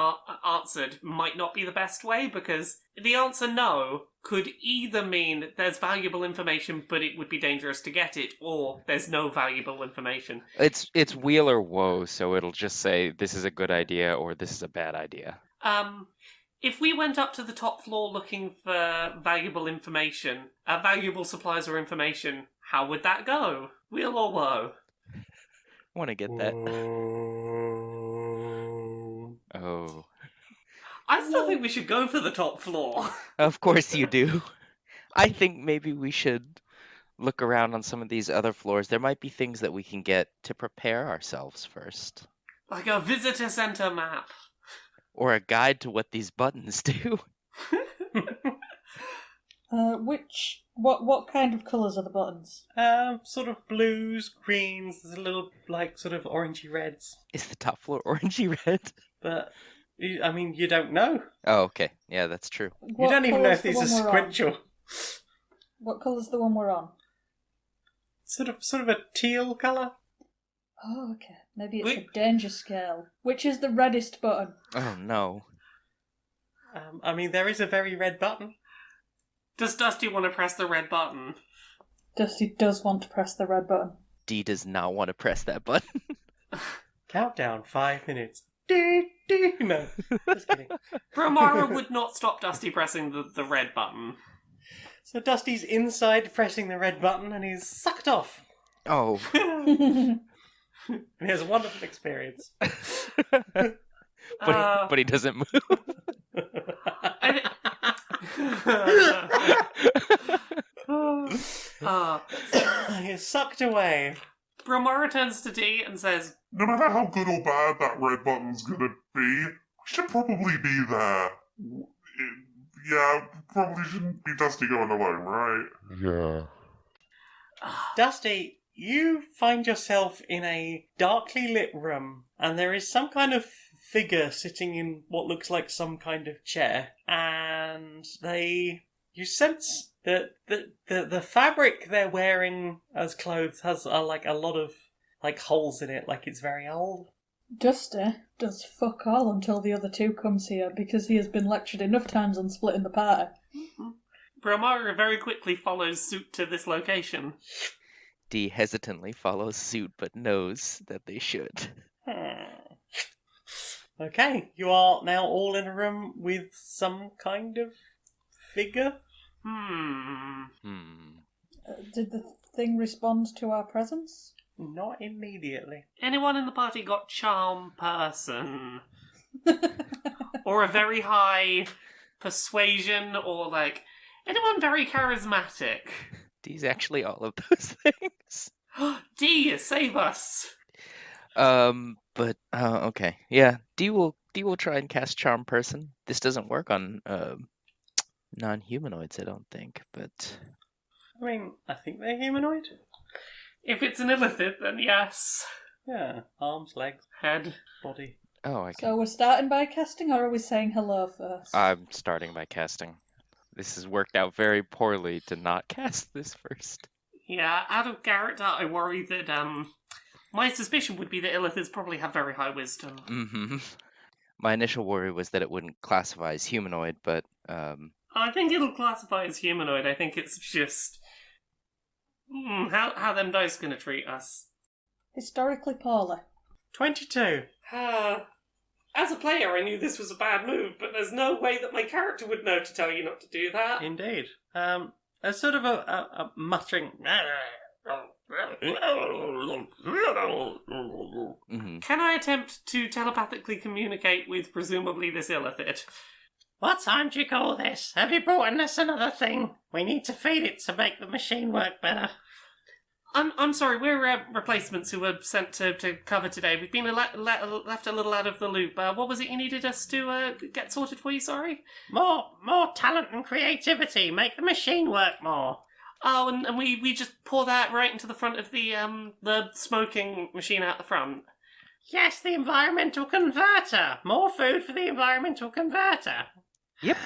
answered might not be the best way, because the answer no could either mean there's valuable information but it would be dangerous to get it, or there's no valuable information. It's wheel or woe, so it'll just say this is a good idea or this is a bad idea. If we went up to the top floor looking for valuable information, valuable supplies or information, how would that go? Wheel or woe? I want to get that. Oh. I still think we should go for the top floor. Of course you do. I think maybe we should look around on some of these other floors. There might be things that we can get to prepare ourselves first. Like a visitor center map. Or a guide to what these buttons do. What kind of colours are the buttons? Sort of blues, greens, there's a little, like, sort of orangey reds. Is the top floor orangey red? But, you don't know. Oh, okay. Yeah, that's true. You don't even know if these are sequential. What colour's the one we're on? Sort of a teal colour. Oh, okay. Maybe it's a danger scale. Which is the reddest button? Oh, no. There is a very red button. Does Dusty want to press the red button? Dusty does want to press the red button. D does not want to press that button. Countdown, 5 minutes. No, just kidding. Brilmara would not stop Dusty pressing the red button. So Dusty's inside pressing the red button and he's sucked off. Oh. And he has a wonderful experience. But he doesn't move. He's sucked away. Brilmara turns to D and says, No matter how good or bad that red button's gonna be, we should probably be there. Yeah, probably shouldn't be Dusty going alone, right? Yeah. Dusty, you find yourself in a darkly lit room, and there is some kind of figure sitting in what looks like some kind of chair, and you sense that the fabric they're wearing as clothes has like a lot of like holes in it, like it's very old. Dusty does fuck all until the other two comes here, because he has been lectured enough times on splitting the party. Brilmara very quickly follows suit to this location. D hesitantly follows suit, but knows that they should. Okay, you are now all in a room with some kind of figure. Did the thing respond to our presence? Not immediately. Anyone in the party got charm person? Or a very high persuasion, or like anyone very charismatic? D's actually all of those things. D, save us! But okay, yeah. D will try and cast Charm Person. This doesn't work on non-humanoids, I don't think. But I mean, I think they're humanoid. If it's an illithid, then yes. Yeah, arms, legs, Head. body. oh, I can. So we're starting by casting, or are we saying hello first? I'm starting by casting. This has worked out very poorly to not cast this first. Yeah, out of character, I worry that, my suspicion would be that illithids probably have very high wisdom. Mm-hmm. My initial worry was that it wouldn't classify as humanoid, but I think it'll classify as humanoid. I think it's just... how them dice gonna treat us? Historically poorly. 22. As a player, I knew this was a bad move, but there's no way that my character would know to tell you not to do that. Indeed. A sort of a muttering. mhm. Can I attempt to telepathically communicate with presumably this illithid? What time do you call this? Have you brought in us another thing? We need to feed it to make the machine work better. I'm sorry, we're replacements who were sent to cover today. We've been left a little out of the loop. What was it you needed us to get sorted for you, sorry? More talent and creativity. Make the machine work more. Oh, and we just pour that right into the front of the smoking machine out the front. Yes, the environmental converter. More food for the environmental converter. Yep.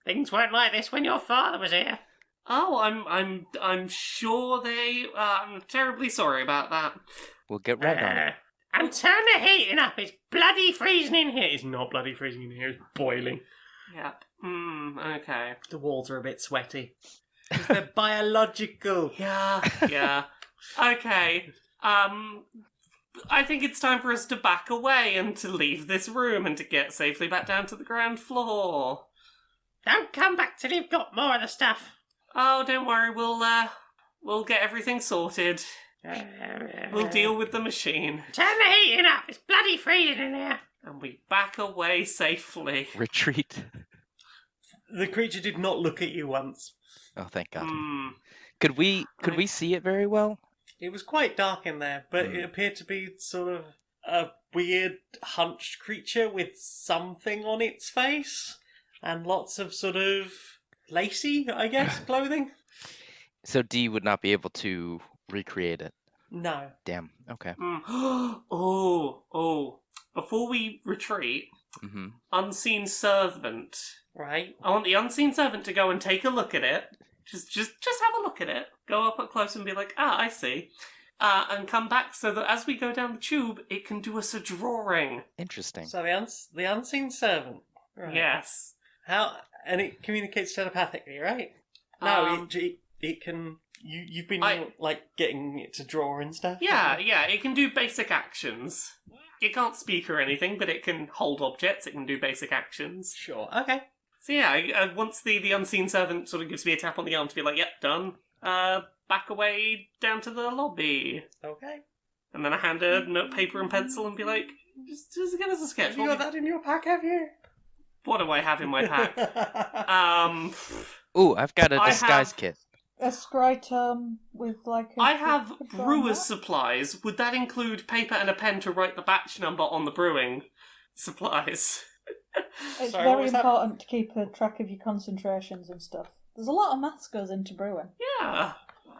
Things weren't like this when your father was here. Oh, I'm sure they. I'm terribly sorry about that. We'll get right on it. And turn the heating up. It's bloody freezing in here. It's not bloody freezing in here. It's boiling. Yep. Okay. The walls are a bit sweaty. Because they're biological. Yeah. Okay. I think it's time for us to back away and to leave this room and to get safely back down to the ground floor. Don't come back till you've got more of the stuff. Oh, don't worry. We'll get everything sorted. We'll deal with the machine. Turn the heating up. It's bloody freezing in here. And we back away safely. Retreat. The creature did not look at you once. Oh, thank God. Could we see it very well? It was quite dark in there, but it appeared to be sort of a weird hunched creature with something on its face and lots of sort of lacy, I guess, clothing. So D would not be able to recreate it. No. Damn. Okay. Oh. Before we retreat, unseen servant. Right. I want the unseen servant to go and take a look at it. Just have a look at it. Go up close and be like, I see. And come back so that as we go down the tube, it can do us a drawing. Interesting. So the unseen servant. Right. Yes. How? And it communicates telepathically, right? No, it can. You've been getting it to draw and stuff. Yeah. It can do basic actions. It can't speak or anything, but it can hold objects. It can do basic actions. Sure. Okay. So yeah, once the unseen servant sort of gives me a tap on the arm to be like, yep, done. Back away down to the lobby. Okay. And then I hand her note, paper and pencil and be like, just give us a sketch. Have you got that in your pack, have you? What do I have in my pack? Ooh, I've got a disguise kit. A scrytum with like a... I have brewer's supplies. Would that include paper and a pen to write the batch number on the brewing supplies? It's Sorry, what very was that? important to keep a track of your concentrations and stuff. There's a lot of maths goes into brewing. Yeah.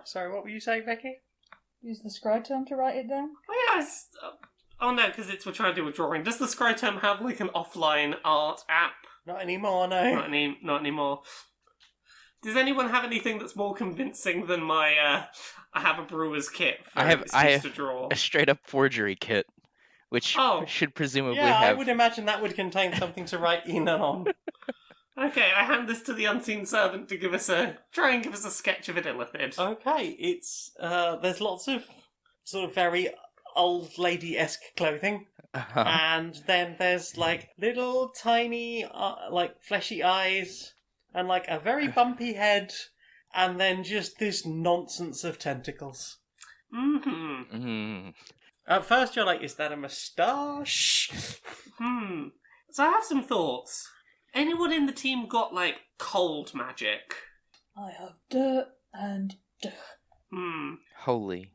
Sorry, what were you saying, Becky? Use the scrytum to write it down. Oh yeah, oh no, because we're trying to do a drawing. Does the Scrytum have like an offline art app? Not anymore, no. Not anymore. Does anyone have anything that's more convincing than my I have a brewer's kit for I have to draw? a straight up forgery kit, which should presumably Yeah, have. I would imagine that would contain something to write in and on. Okay, I hand this to the unseen servant to try and give us a sketch of an illithid. Okay, it's there's lots of sort of very old lady-esque clothing. And then there's like little tiny like fleshy eyes and like a very bumpy head and then just this nonsense of tentacles. At first you're like, is that a moustache? So I have some thoughts. Anyone in the team got like cold magic? I have dirt and dirt. Holy.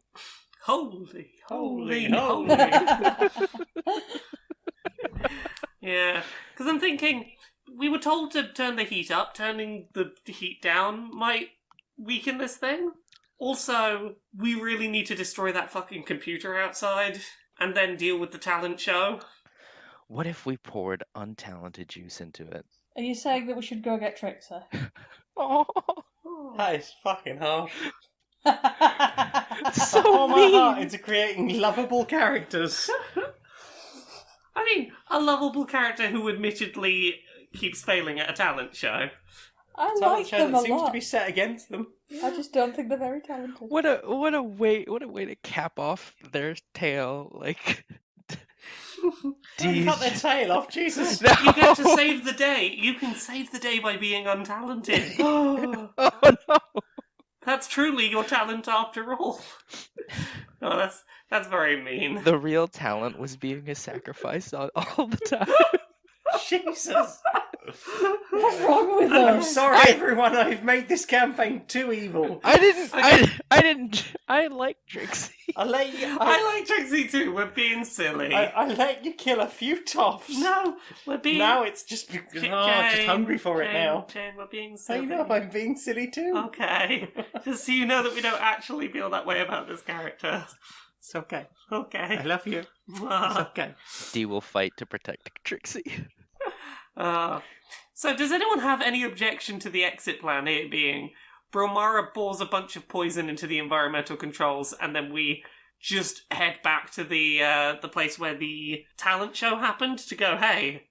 Holy. Yeah, because I'm thinking, we were told to turn the heat up. Turning the heat down might weaken this thing. Also, we really need to destroy that fucking computer outside, and then deal with the talent show. What if we poured untalented juice into it? Are you saying that we should go get Trixie? Oh, That is fucking harsh. so Pour my mean. heart into creating lovable characters. I mean, a lovable character who admittedly keeps failing at a talent show. I Talent like show them that a seems lot. to be set against them. I just don't think they're very talented. What a way to cap off their tail. Like, Don't cut their tail off, Jesus. No. You get to save the day. You can save the day by being untalented. Oh no! That's truly your talent after all. Oh, that's very mean. The real talent was being a sacrifice all the time. Jesus. What's wrong with I'm them? sorry, everyone. I've made this campaign too evil. I didn't. I like Trixie. I let you. I like Trixie too. We're being silly. I let you kill a few toffs. No, we're being. Now it's just because I'm just hungry for it now. Jane, we're being I silly. know I'm being silly too. Okay, just so you know that we don't actually feel that way about this character. It's okay. Okay. I love you. It's okay. Dee will fight to protect Trixie. So does anyone have any objection to the exit plan here being Brilmara pours a bunch of poison into the environmental controls and then we just head back to the place where the talent show happened to go, hey,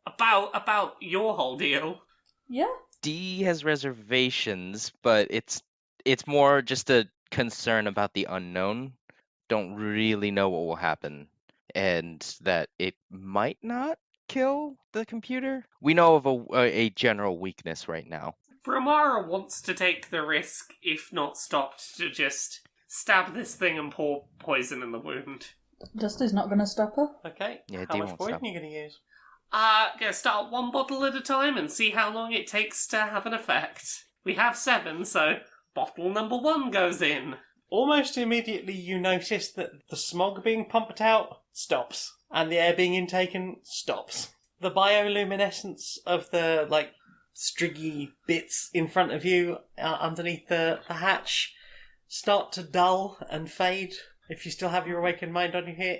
about your whole deal? Yeah. Dee has reservations, but it's more just a concern about the unknown. Don't really know what will happen, and that it might not kill the computer. We know of a general weakness right now. Brilmara wants to take the risk, if not stopped, to just stab this thing and pour poison in the wound. Dusty's not going to stop her. Okay. Yeah, How Dee much won't poison stop. are you going to use? Gonna start one bottle at a time and see how long it takes to have an effect. We have 7, so bottle number 1 goes in. Almost immediately, you notice that the smog being pumped out stops, and the air being intaken stops. The bioluminescence of the striggy bits in front of you, underneath the hatch, start to dull and fade. If you still have your awakened mind on, you hear.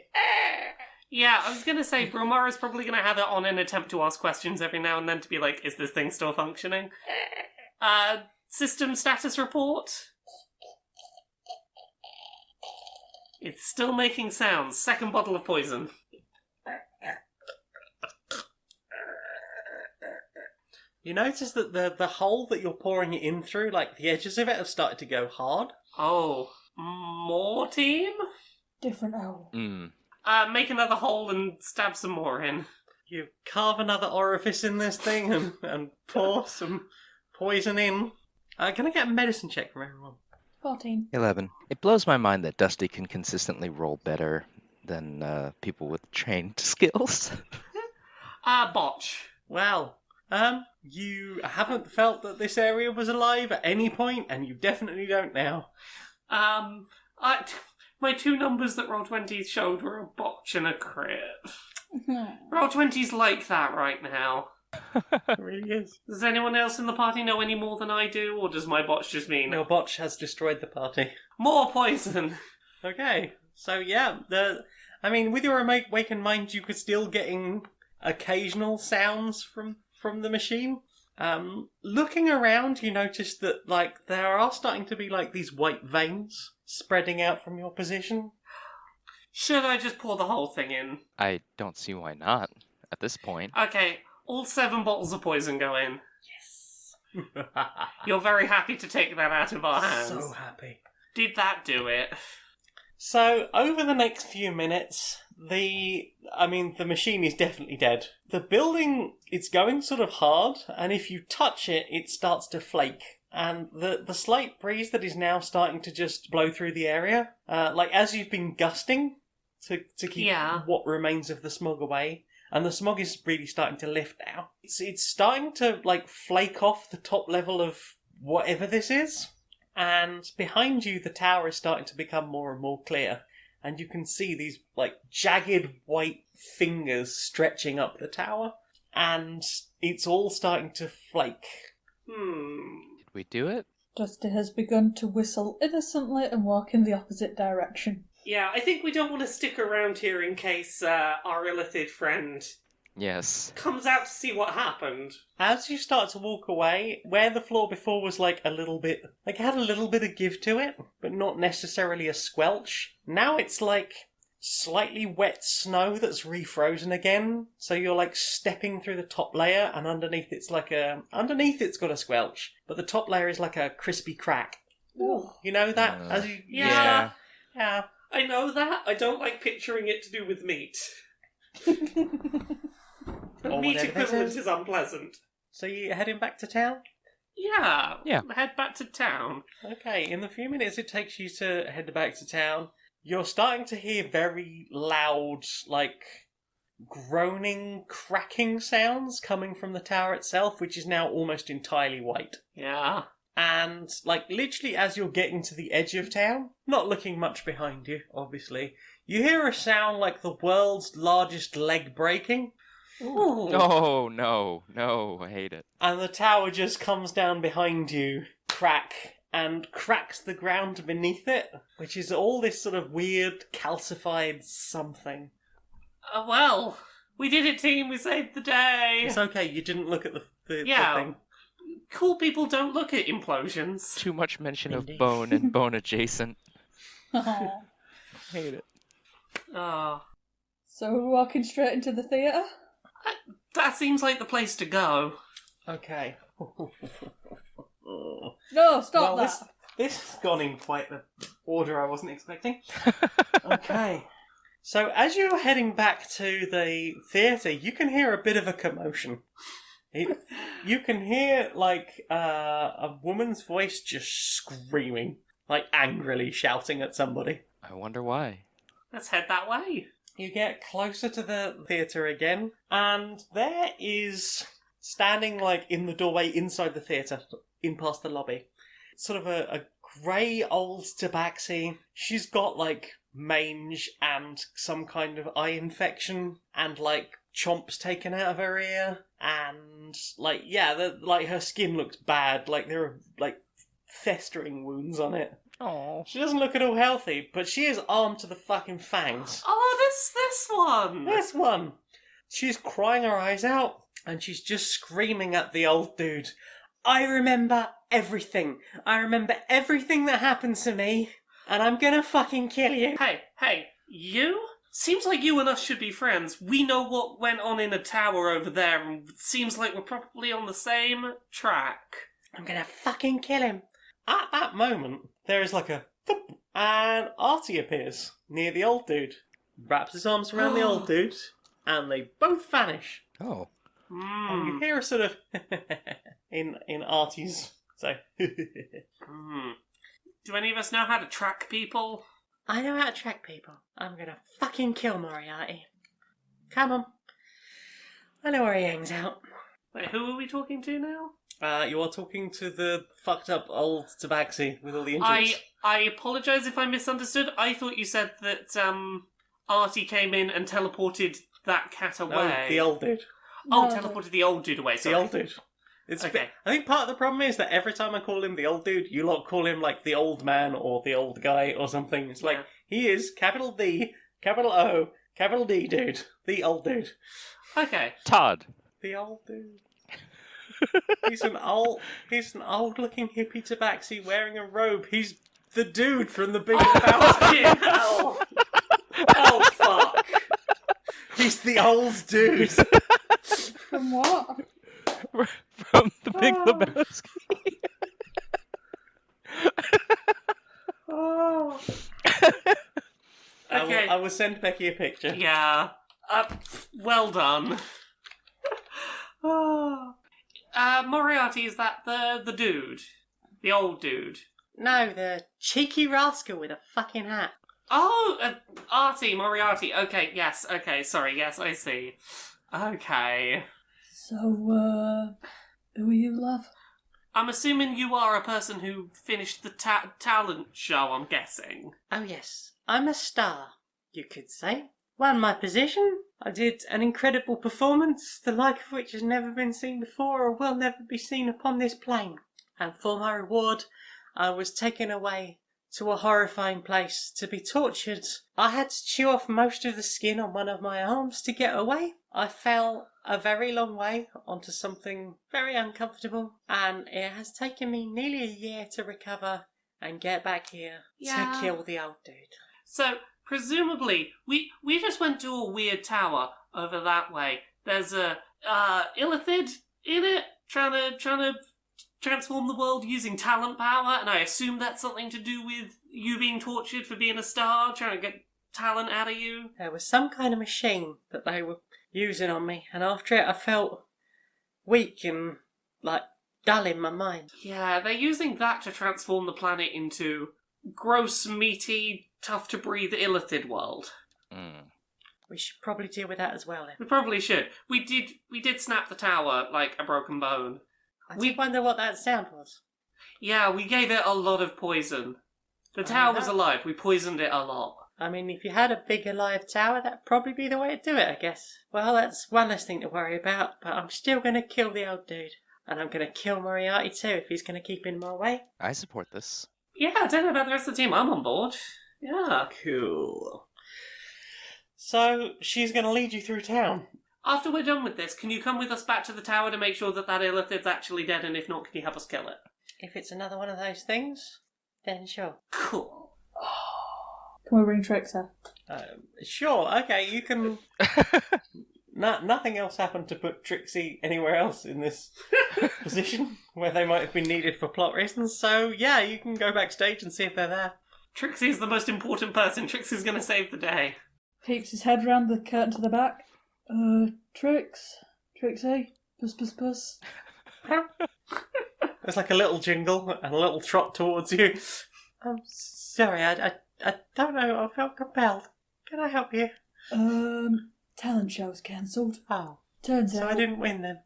Yeah, I was gonna say, Brilmara's probably gonna have it on an attempt to ask questions every now and then to be like, is this thing still functioning? System status report? It's still making sounds. Second bottle of poison. You notice that the hole that you're pouring it in through, the edges of it have started to go hard. Oh, more team? Different owl. Make another hole and stab some more in. You carve another orifice in this thing and pour some poison in. Can I get a medicine check from everyone? 14. 11. It blows my mind that Dusty can consistently roll better than people with trained skills. Botch. Well, you haven't felt that this area was alive at any point, and you definitely don't now. My 2 numbers that Roll20 showed were a botch and a crit. Roll20's like that right now. It really is. Does anyone else in the party know any more than I do, or does my botch just mean Your botch has destroyed the party. more poison? Okay, so yeah, with your awakened mind, you could still getting occasional sounds from the machine. Looking around, you notice that there are starting to be these white veins spreading out from your position. Should I just pour the whole thing in? I don't see why not at this point. Okay, all 7 bottles of poison go in. Yes. You're very happy to take that out of our hands. So happy. Did that do it? So, over the next few minutes, the machine is definitely dead. The building, it's going sort of hard, and if you touch it, it starts to flake. And the slight breeze that is now starting to just blow through the area, as you've been gusting to keep what remains of the smog away, and the smog is really starting to lift now. It's starting to flake off the top level of whatever this is. And behind you, the tower is starting to become more and more clear. And you can see these, like, jagged white fingers stretching up the tower. And it's all starting to flake. Did we do it? Dusty has begun to whistle innocently and walk in the opposite direction. Yeah, I think we don't want to stick around here in case our illithid friend Yes. comes out to see what happened. As you start to walk away, where the floor before was like a little bit, like it had a little bit of give to it, but not necessarily a squelch, now it's like slightly wet snow that's refrozen again. So you're like stepping through the top layer, and underneath it's got a squelch, but the top layer is like a crispy crack. Ooh. You know that? As you, Yeah. yeah. I know that. I don't like picturing it to do with meat. The Or meat whatever that equivalent is. is unpleasant. So you're heading back to town? Yeah. Yeah. Head back to town. Okay, in the few minutes it takes you to head back to town, you're starting to hear very loud, like, groaning, cracking sounds coming from the tower itself, which is now almost entirely white. Yeah. And, like, literally as you're getting to the edge of town, not looking much behind you, obviously, you hear a sound like the world's largest leg breaking. Ooh. Oh, no, I hate it. And the tower just comes down behind you, and cracks the ground beneath it, which is all this sort of weird, calcified something. Well, we did it, team. We saved the day. It's okay, you didn't look at the Yeah. thing. Cool people don't look at implosions. Too much mention of Indeed. bone and bone adjacent. Aw. Hate it. Oh, So we're walking straight into the theatre? that seems like the place to go. Okay. No, stop Well, that. this has gone in quite the order I wasn't expecting. Okay. So as you're heading back to the theatre, you can hear a bit of a commotion. You can hear, like, a woman's voice just screaming, like angrily shouting at somebody. I wonder why. Let's head that way. You get closer to the theatre again, and there is, standing, like, in the doorway inside the theatre, in past the lobby, sort of a grey old tabaxi. She's got, like, mange and some kind of eye infection, and, like, chomps taken out of her ear, and, like, yeah, like, her skin looks bad, like, there are, like, festering wounds on it. Oh. She doesn't look at all healthy, but she is armed to the fucking fangs. Oh, this one. This one! She's crying her eyes out, and she's just screaming at the old dude. I remember everything. I remember everything that happened to me, and I'm gonna fucking kill you. Hey, you? Seems like you and us should be friends. We know what went on in a tower over there, and it seems like we're probably on the same track. I'm gonna fucking kill him. At that moment, there is like a thump, and Artie appears near the old dude. Wraps his arms around the old dude, and they both vanish. Oh. And you hear a sort of in Artie's so Do any of us know how to track people? I know how to track people. I'm gonna fucking kill Moriarty. Come on. I know where he hangs out. Wait, who are we talking to now? You are talking to the fucked up old tabaxi with all the injuries. I apologise if I misunderstood. I thought you said that Artie came in and teleported that cat away. No, the old dude. Oh, No. teleported the old dude away. The Sorry. old dude. It's Okay. I think part of the problem is that every time I call him the old dude, you lot call him like the old man or the old guy or something. It's like, Yeah. he is capital D, capital O, capital D dude. The old dude. Okay. Todd. The old dude. He's an old looking hippie tabaxi wearing a robe. He's the dude from the Big Fucking Lebowski. hell! Oh fuck! He's the old dude. From what? From the Big Lebowski. Oh. Okay. I will send Becky a picture. Yeah. Well done. Moriarty, is that the dude? The old dude? No, the cheeky rascal with a fucking hat. Oh, Artie, Moriarty. Okay, yes, okay, sorry, yes, I see. Okay. So, who are you, love? I'm assuming you are a person who finished the talent show, I'm guessing. Oh yes, I'm a star, you could say. Won my position. I did an incredible performance, the like of which has never been seen before or will never be seen upon this plane. And for my reward, I was taken away to a horrifying place to be tortured. I had to chew off most of the skin on one of my arms to get away. I fell a very long way onto something very uncomfortable, and it has taken me nearly a year to recover and get back here to kill the old dude. So, presumably, we just went to a weird tower over that way. There's a illithid in it, trying to transform the world using talent power, and I assume that's something to do with you being tortured for being a star, trying to get talent out of you. There was some kind of machine that they were using on me, and after it I felt weak and, dull in my mind. Yeah, they're using that to transform the planet into gross, meaty, tough-to-breathe illithid world. We should probably deal with that as well, then. We probably should. We did snap the tower like a broken bone. I did wonder what that sound was. Yeah, we gave it a lot of poison. The tower was alive. We poisoned it a lot. I mean, if you had a big alive tower, that'd probably be the way to do it, I guess. Well, that's one less thing to worry about, but I'm still going to kill the old dude. And I'm going to kill Moriarty too, if he's going to keep in my way. I support this. Yeah, I don't know about the rest of the team. I'm on board. Yeah. Cool. So, she's going to lead you through town. After we're done with this, can you come with us back to the tower to make sure that illithid's actually dead, and if not, can you help us kill it? If it's another one of those things, then sure. Cool. Can we ring Trixie? Sure, okay, you can... Nothing else happened to put Trixie anywhere else in this position where they might have been needed for plot reasons, so yeah, you can go backstage and see if they're there. Trixie's the most important person. Trixie's going to save the day. Peeps his head round the curtain to the back. Trixie, puss. There's like a little jingle and a little trot towards you. I'm sorry, I don't know, I felt compelled. Can I help you? Talent show's cancelled. Oh. Turns So out... I didn't win then?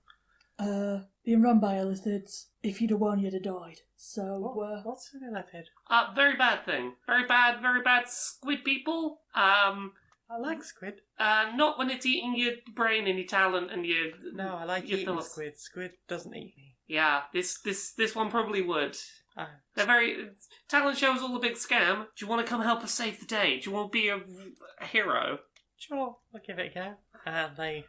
Being run by illithids. If you'd have won, you'd have died. So, What's an illithid? Very bad thing. Very bad squid people. I like squid. Not when it's eating your brain and your talent and your... No, I like your eating thoughts. squid. Squid doesn't eat me. Yeah, this one probably would. Oh. They're very... Talent show's all a big scam. Do you want to come help us save the day? Do you want to be a hero? Sure, I'll give it a go. And they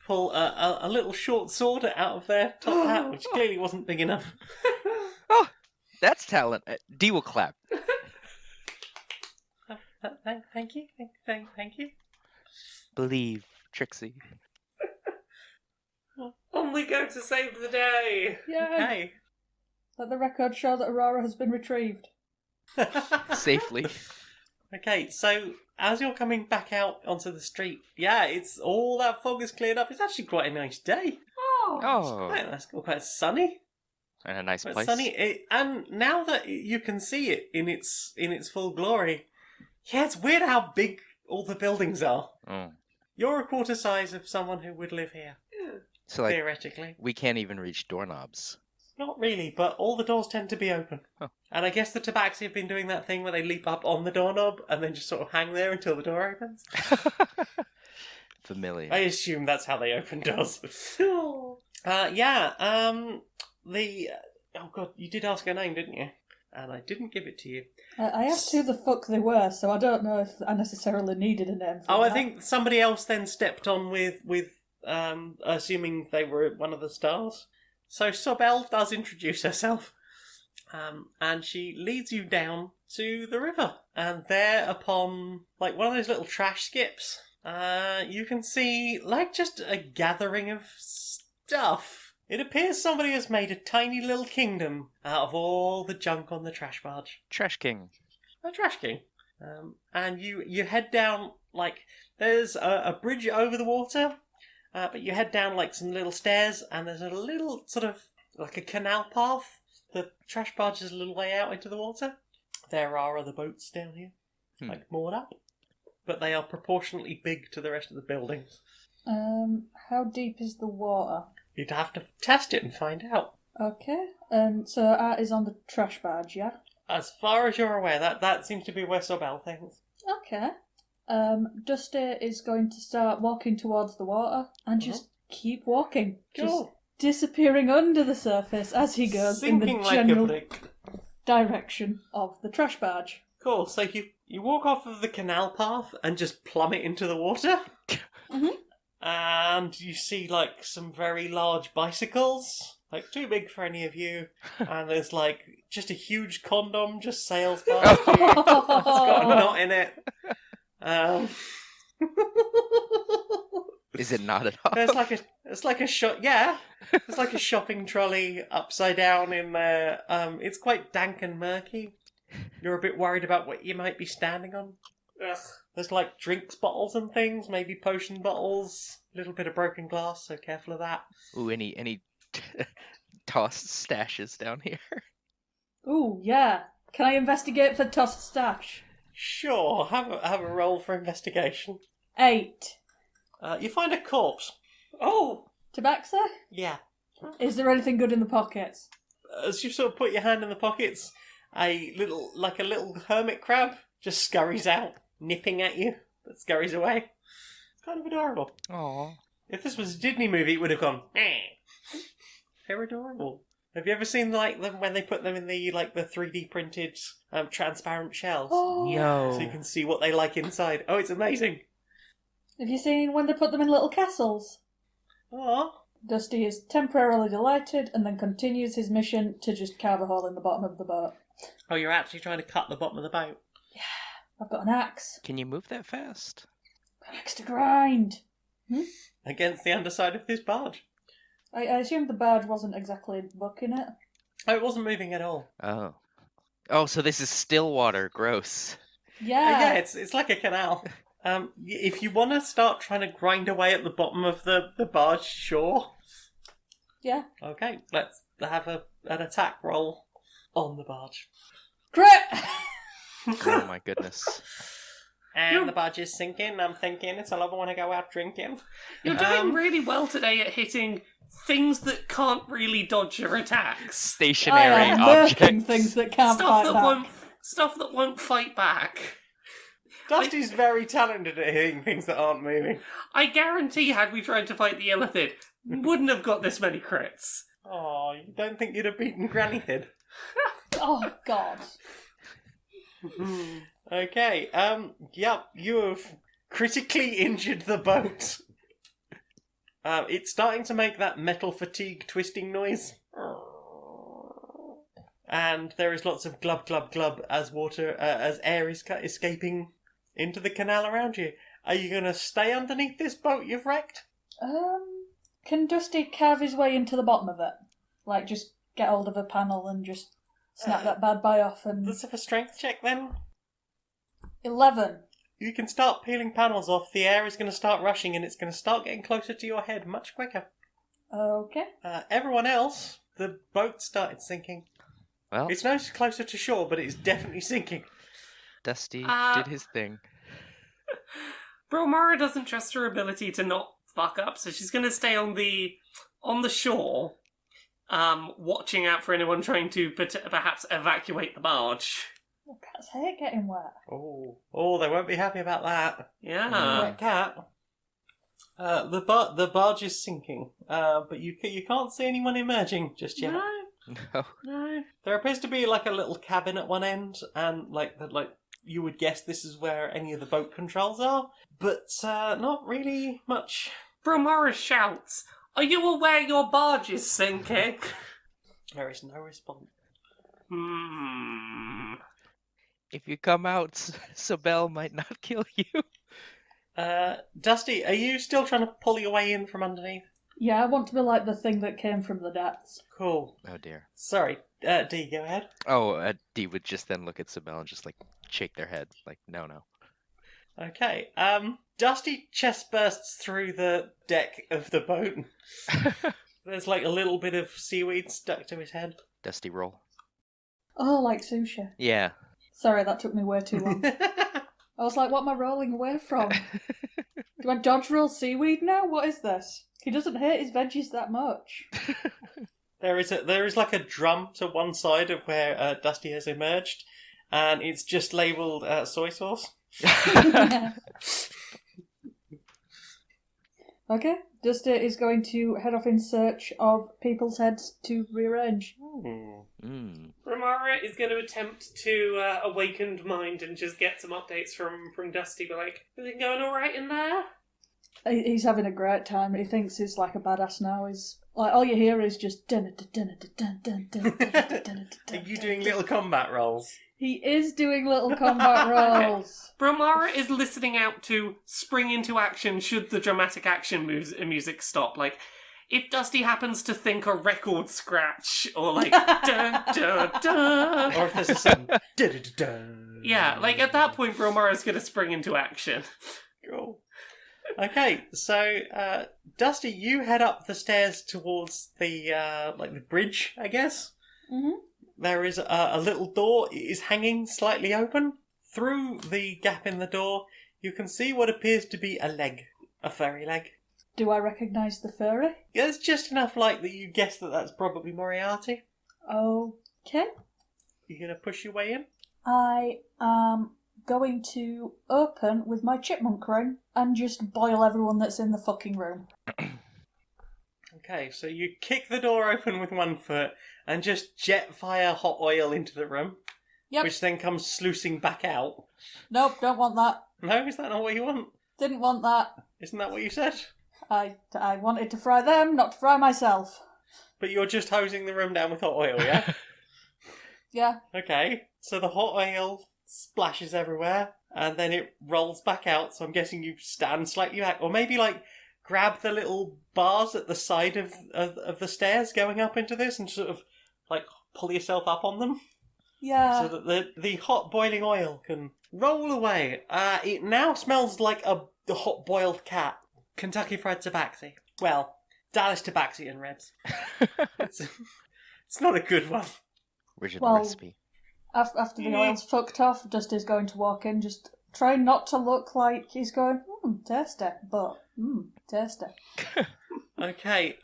pull a little short sword out of their top hat, which clearly wasn't big enough. Oh, that's talent. D will clap. Thank you. Thank you. Believe, Trixie. On we go to save the day. Yay! Okay. Let the record show that Aurora has been retrieved. Safely. Okay, so as you're coming back out onto the street, yeah, it's all that fog is cleared up. It's actually quite a nice day. Oh. It's quite sunny. And a nice Quite place. sunny. And now that you can see it in its full glory, yeah, it's weird how big all the buildings are. Oh. You're a quarter size of someone who would live here, So, like, theoretically. we can't even reach doorknobs. Not really, but all the doors tend to be open. Huh. And I guess the Tabaxi have been doing that thing where they leap up on the doorknob and then just sort of hang there until the door opens. Familiar. I assume that's how they open doors. Oh god, you did ask her name, didn't you? And I didn't give it to you. I asked who the fuck they were, so I don't know if I necessarily needed a name for I that. think somebody else then stepped on with assuming they were one of the stars. So Sobel does introduce herself. And she leads you down to the river. And there upon, like, one of those little trash skips, you can see, like, just a gathering of stuff. It appears somebody has made a tiny little kingdom out of all the junk on the trash barge. Trash King. A trash king. And you head down, like, there's a bridge over the water, but you head down, like, some little stairs, and there's a little sort of, like, a canal path. The trash barge is a little way out into the water. There are other boats down here, like, moored up. But they are proportionately big to the rest of the buildings. How deep is the water? You'd have to test it and find out. Okay, and so Art is on the trash barge, yeah? As far as you're aware, that seems to be where Sobel thinks. Okay. Dusty is going to start walking towards the water and just keep walking. Just Cool. disappearing under the surface as he goes in Sinking the like general a brick. direction of the trash barge. Cool, so you walk off of the canal path and just plummet into the water. Mhm. And you see, like, some very large bicycles. Like, too big for any of you. And there's, like, just a huge condom just sails past you. It's got a knot in it. Is it not at all? There's like a shop. Yeah, there's like a shopping trolley upside down in there. It's quite dank and murky. You're a bit worried about what you might be standing on. Ugh. There's like drinks bottles and things, maybe potion bottles. A little bit of broken glass, so careful of that. Ooh, any tossed stashes down here? Ooh, yeah. Can I investigate for tossed stash? Sure, have a roll for investigation. 8. You find a corpse. Oh, Tabaxi? yeah. Is there anything good in the pockets? As you sort of put your hand in the pockets, a little hermit crab just scurries out, nipping at you, but scurries away. It's kind of adorable. Aww. If this was a Disney movie, it would have gone. They're adorable. Have you ever seen like them when they put them in the 3D printed transparent shells, Oh. Yo. so you can see what they like inside? Oh, it's amazing. Have you seen when they put them in little castles? Oh, Dusty is temporarily delighted and then continues his mission to just carve a hole in the bottom of the boat. oh, you're actually trying to cut the bottom of the boat. I've got an axe. Can you move that fast? An axe to grind. Against the underside of this barge. I assumed the barge wasn't exactly booking it. Oh, it wasn't moving at all. Oh. Oh, so this is still water. Gross. Yeah. Yeah, it's like a canal. If you want to start trying to grind away at the bottom of the barge, sure. Yeah. Okay, let's have an attack roll on the barge. Crit! Oh my goodness. And the barge is sinking. I'm thinking it's a love I want to go out drinking. You're doing really well today at hitting things that can't really dodge your attacks. I Stationary am murking objects. things that can't Stuff fight that back. stuff that won't fight back. Dusty's very talented at hitting things that aren't moving. I guarantee, had we tried to fight the Illithid, wouldn't have got this many crits. Oh, you don't think you'd have beaten Grannythid? Oh, God. Okay, yep, you have critically injured the boat. It's starting to make that metal fatigue twisting noise. And there is lots of glub glub glub as air is escaping into the canal around you. Are you going to stay underneath this boat you've wrecked? Can Dusty carve his way into the bottom of it? Like, just get hold of a panel and just snap that bad boy off and... Let's have a strength check then. 11. You can start peeling panels off, the air is going to start rushing and it's going to start getting closer to your head much quicker. Okay. Everyone else, the boat started sinking. Well, It's no closer to shore, but it's definitely sinking. Dusty Uh, did his thing. Brilmara doesn't trust her ability to not fuck up, so she's going to stay on the shore, watching out for anyone trying to perhaps evacuate the barge. Well, cats hate getting wet. Oh, they won't be happy about that. Yeah. Wet cat. The barge is sinking, but you can't see anyone emerging just yet. No. No. There appears to be like a little cabin at one end, and like you would guess this is where any of the boat controls are, but not really much. Brilmara shouts, "Are you aware your barge is sinking?" There is no response. If you come out, Sobel might not kill you. Dusty, are you still trying to pull your way in from underneath? Yeah, I want to be like the thing that came from the depths. Cool. Oh dear. Sorry, D, go ahead. Oh, D would just then look at Sobel and just like shake their head, like no. Okay. Dusty chest bursts through the deck of the boat. There's like a little bit of seaweed stuck to his head. Dusty roll. Oh, like sushi. Yeah. Sorry, that took me way too long. I was like, what am I rolling away from? Do I dodge roll seaweed now? What is this? He doesn't hate his veggies that much. There is like a drum to one side of where Dusty has emerged, and it's just labelled soy sauce. Okay, Dusty is going to head off in search of people's heads to rearrange. Brilmara is going to attempt to awakened mind and just get some updates from Dusty. Be like, is it going all right in there? He's having a great time. He thinks he's like a badass now. He's like, all you hear is just dun dun dun dun dun dun dun. Are you doing little combat rolls? He is doing little combat rolls. Brilmara is listening out to spring into action should the dramatic action music stop. Like, if Dusty happens to think a record scratch, or like, dun dun dun. Or if there's a sudden dun dun dun. Yeah, like at that point, Brilmara's going to spring into action. Cool. Okay, so Dusty, you head up the stairs towards the like the bridge, I guess. Mm-hmm. There is a little door. It is hanging slightly open. Through the gap in the door, you can see what appears to be a leg, a furry leg. Do I recognise the furry? Yeah, there's just enough light that you guess that that's probably Moriarty. Okay. You gonna push your way in? I am going to open with my chipmunk ring and just boil everyone that's in the fucking room. Okay, so you kick the door open with one foot and just jet fire hot oil into the room, Yep. which then comes sluicing back out. Nope, don't want that. No, is that not what you want? Didn't want that. Isn't that what you said? I wanted to fry them, not to fry myself. But you're just hosing the room down with hot oil, yeah? Yeah. Okay, so the hot oil splashes everywhere, and then it rolls back out, so I'm guessing you stand slightly back, or maybe, like, grab the little bars at the side of the stairs going up into this and sort of, like, pull yourself up on them. Yeah. So that the hot boiling oil can roll away. It now smells like a hot boiled cat. Kentucky Fried Tabaxi. Well, Dallas Tabaxi and ribs. It's not a good one. Original recipe. After the oil's fucked off, Dusty's going to walk in, just trying not to look like he's going, tasty, but, tasty. Okay,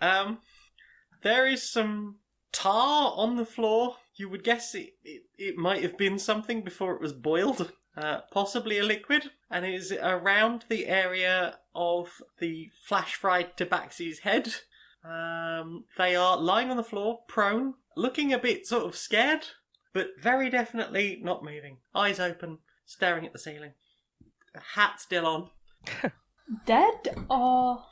there is some tar on the floor. You would guess it might have been something before it was boiled. Possibly a liquid, and it is around the area of the flash-fried tabaxi's head. They are lying on the floor, prone, looking a bit sort of scared, but very definitely not moving. Eyes open, staring at the ceiling. Hat still on. Dead, or...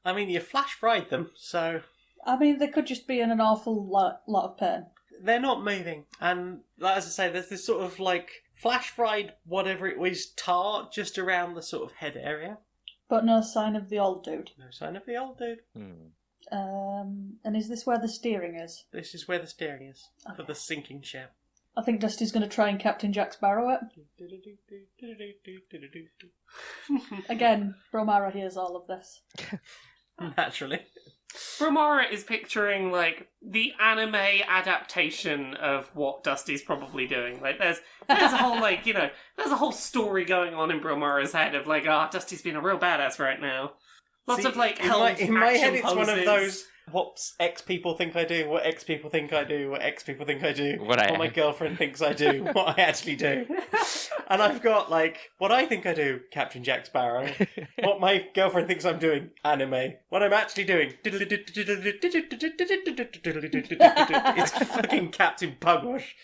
I mean, you flash-fried them, so... I mean, they could just be in an awful lot of pain. They're not moving, and as I say, there's this sort of like flash-fried whatever it was tar just around the sort of head area. But no sign of the old dude. No sign of the old dude. And is this where the steering is? This is where the steering is for the sinking ship. I think Dusty's going to try and Captain Jack Sparrow it. Again, Brilmara hears all of this. Naturally. Brilmara is picturing, like, the anime adaptation of what Dusty's probably doing. Like, there's a whole, like, there's a whole story going on in Brilmara's head of, like, Dusty's being a real badass right now. Lots of, like, in my head, it's poses. one of those, what X people think I do, what X people think I do, what X people think I do, what my girlfriend thinks I do, what I actually do. And I've got, like, what I think I do, Captain Jack Sparrow. What my girlfriend thinks I'm doing, anime. What I'm actually doing, it's fucking Captain Pugwash.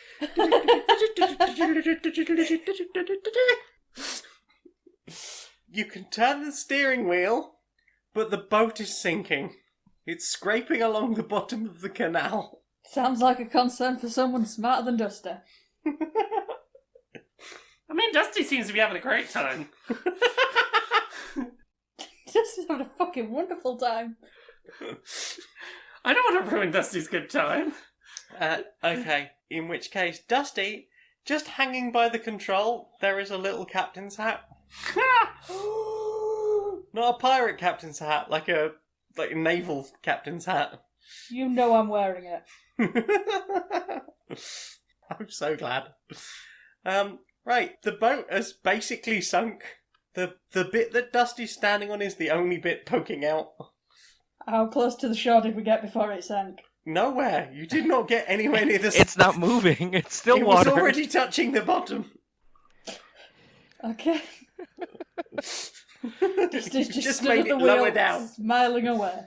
You can turn the steering wheel, but the boat is sinking. It's scraping along the bottom of the canal. Sounds like a concern for someone smarter than Dusty. I mean, Dusty seems to be having a great time. Dusty's having a fucking wonderful time. I don't want to ruin Dusty's good time. Okay, in which case, Dusty, just hanging by the control, there is a little captain's hat. Not a pirate captain's hat, like a naval captain's hat. You know I'm wearing it. I'm so glad. Right, the boat has basically sunk. The bit that Dusty's standing on is the only bit poking out. How close to the shore did we get before it sank? Nowhere. You did not get anywhere near the... It's not moving. It's still it water. was already touching the bottom. Okay. Dusty's just Just stood made at the it wheel, lower down. smiling away.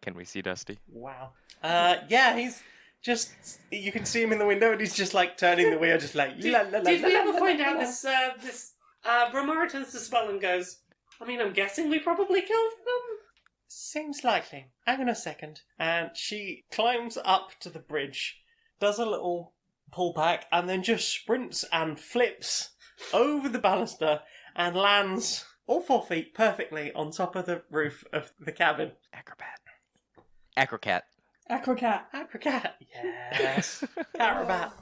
Can we see Dusty? Wow. Yeah, he's just... You can see him in the window and he's just like turning the wheel, just like... Did we ever find out this Brilmara turns to Spell and goes, I mean, I'm guessing we probably killed them? Seems likely. Hang on a second. And she climbs up to the bridge, does a little pull back, and then just sprints and flips over the baluster and lands all 4 feet perfectly on top of the roof of the cabin. Acrocat. Acrocat. Yes. Acrobat.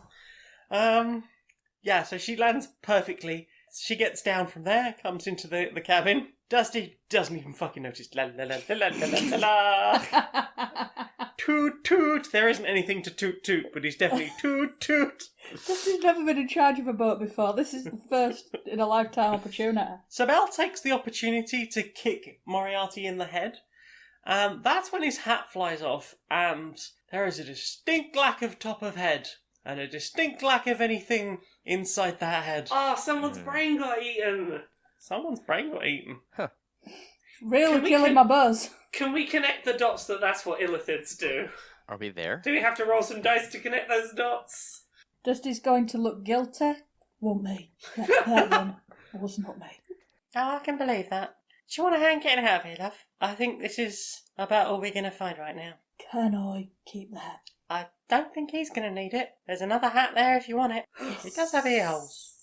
Yeah, so she lands perfectly. She gets down from there, comes into the cabin. Dusty doesn't even fucking notice. La la la la la la la la. Toot toot. There isn't anything to toot toot, but he's definitely toot toot. Dusty's never been in charge of a boat before. This is the first in a lifetime opportunity. So Bell takes the opportunity to kick Moriarty in the head. That's when his hat flies off, and there is a distinct lack of top of head, and a distinct lack of anything inside that head. Oh, someone's brain got eaten. Someone's brain got eaten. Huh. Really killing my buzz. Can we connect the dots that that's what illithids do? Are we there? Do we have to roll some dice to connect those dots? Dusty's going to look guilty. Wasn't me. That one was not me. Oh, I can believe that. Do you want a hand getting out of here, love? I think this is about all we're going to find right now. Can I keep the hat? I don't think he's going to need it. There's another hat there if you want it. It does have ear holes.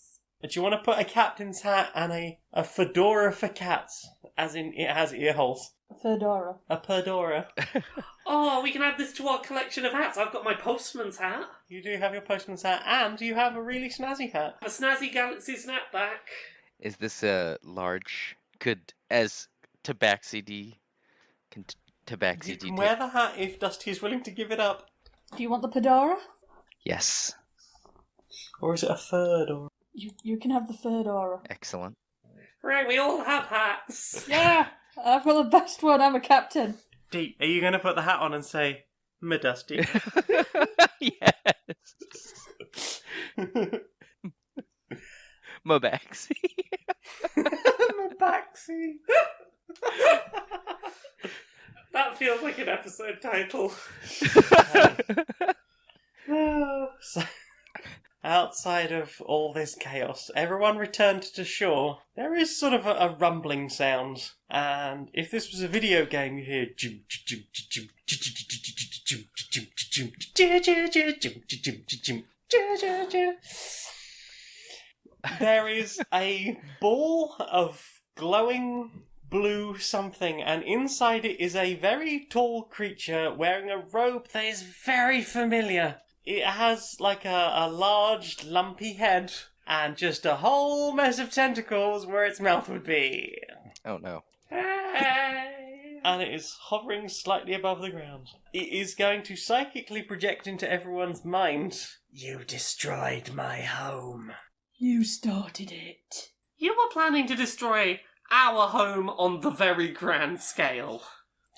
Do you want to put a captain's hat and a fedora for cats? As in, it has ear holes. A fedora. A fedora. Oh, we can add this to our collection of hats. I've got my postman's hat. You do have your postman's hat, and you have a really snazzy hat. A snazzy galaxy snapback. Is this a large... As Tabaxi D... Can Tabaxi You D can take... wear the hat if Dusty is willing to give it up. Do you want the fedora? Yes. Or is it a fedora? You can have the fedora. Excellent. Right, we all have hats. Yeah! I've got the best one. I'm a captain. Dee, are you going to put the hat on and say, "Me Dusty"? Yes. Mabaxi. Me Baxi. That feels like an episode title. So, outside of all this chaos, everyone returned to shore. There is sort of a rumbling sound, and if this was a video game, you hear there is a ball of glowing blue something, and inside it is a very tall creature wearing a robe that is very familiar. It has like a large lumpy head and just a whole mess of tentacles where its mouth would be. Oh no. And it is hovering slightly above the ground. It is going to psychically project into everyone's mind. You destroyed my home. You started it. You were planning to destroy our home on the very grand scale.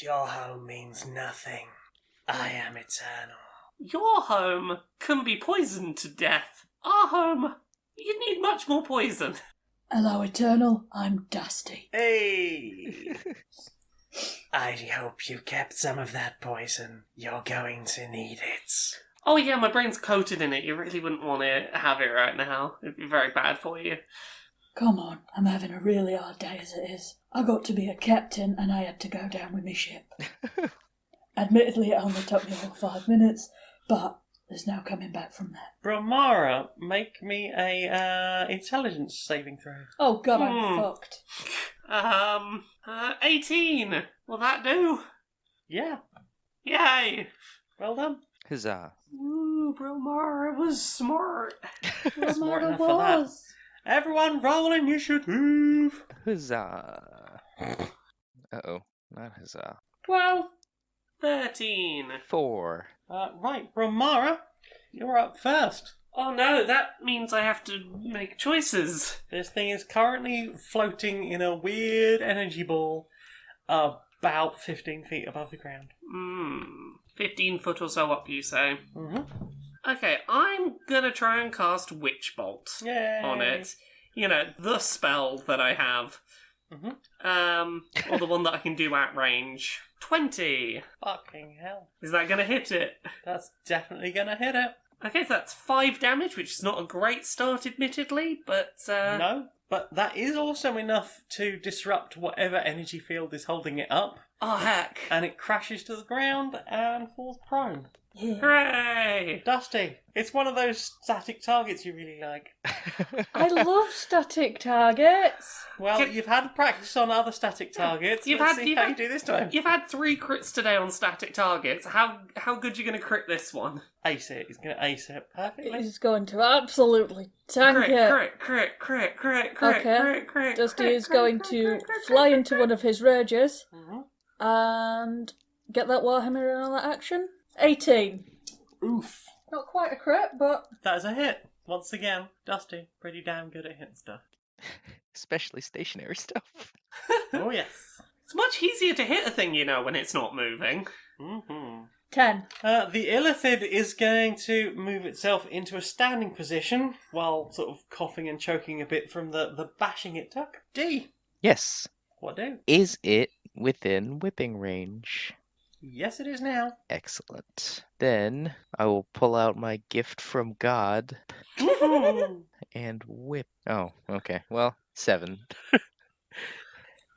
Your home means nothing. I am eternal. Your home can be poisoned to death. Our home, you'd need much more poison. Hello, Eternal. I'm Dusty. Hey! I hope you kept some of that poison. You're going to need it. Oh yeah, my brain's coated in it. You really wouldn't want to have it right now. It'd be very bad for you. Come on, I'm having a really hard day as it is. I got to be a captain and I had to go down with my ship. Admittedly, it only took me about 5 minutes, but there's no coming back from that. Brilmara, make me a intelligence saving throw. Oh god, I'm fucked. 18. Will that do? Yeah, Yay! well done. Huzzah. Ooh, Brilmara was smart. Smart enough for that. Everyone roll initiative! Huzzah. Uh-oh. Not huzzah. 12. 13. 4. Right, Brilmara, you're up first. Oh no, that means I have to make choices. This thing is currently floating in a weird energy ball about 15 feet above the ground. 15 foot or so up, you say? Mm-hmm. Okay, I'm gonna try and cast Witch Bolt Yay. on it. You know, the spell that I have. Or the one that I can do at range. 20! Fucking hell. Is that gonna hit it? That's definitely gonna hit it. Okay, so that's 5 damage, which is not a great start, admittedly, but... No, but that is also enough to disrupt whatever energy field is holding it up. Oh, heck. And it crashes to the ground and falls prone. Yeah. Hooray! Dusty, it's one of those static targets you really like. I love static targets. Well, you've had practice on other static targets. Let's see how you do this time. You've had 3 crits today on static targets. How good are you going to crit this one? Ace it. He's going to ace it perfectly. He's going to absolutely tank it. Crit. Okay. Dusty is going to fly into one of his rages and get that Warhammer in on that action. 18. Oof. Not quite a crit, but... That is a hit. Once again, Dusty, pretty damn good at hitting stuff. Especially stationary stuff. Oh, yes. It's much easier to hit a thing, you know, when it's not moving. 10. The Illithid is going to move itself into a standing position while sort of coughing and choking a bit from the bashing it took. D. Yes. What do? Is it within whipping range? Yes, it is now. Excellent. Then I will pull out my gift from God and whip. Oh, okay. Well, 7.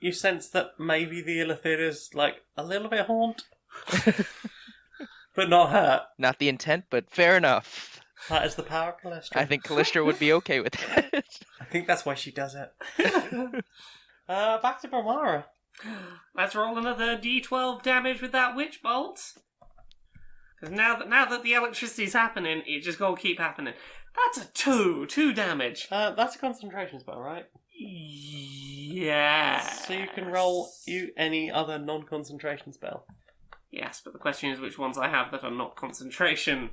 You sense that maybe the Illithid is, like, a little bit horned, but not hurt. Not the intent, but fair enough. That is the power of Callistra. I think Callistra would be okay with that. I think that's why she does it. Back to Brilmara. Let's roll another d12 damage with that Witch Bolt. Because now that the electricity's happening, it just gonna keep happening. That's a 2 damage. That's a concentration spell, right? Yeah. So you can roll any other non-concentration spell. Yes, but the question is which ones I have that are not concentration.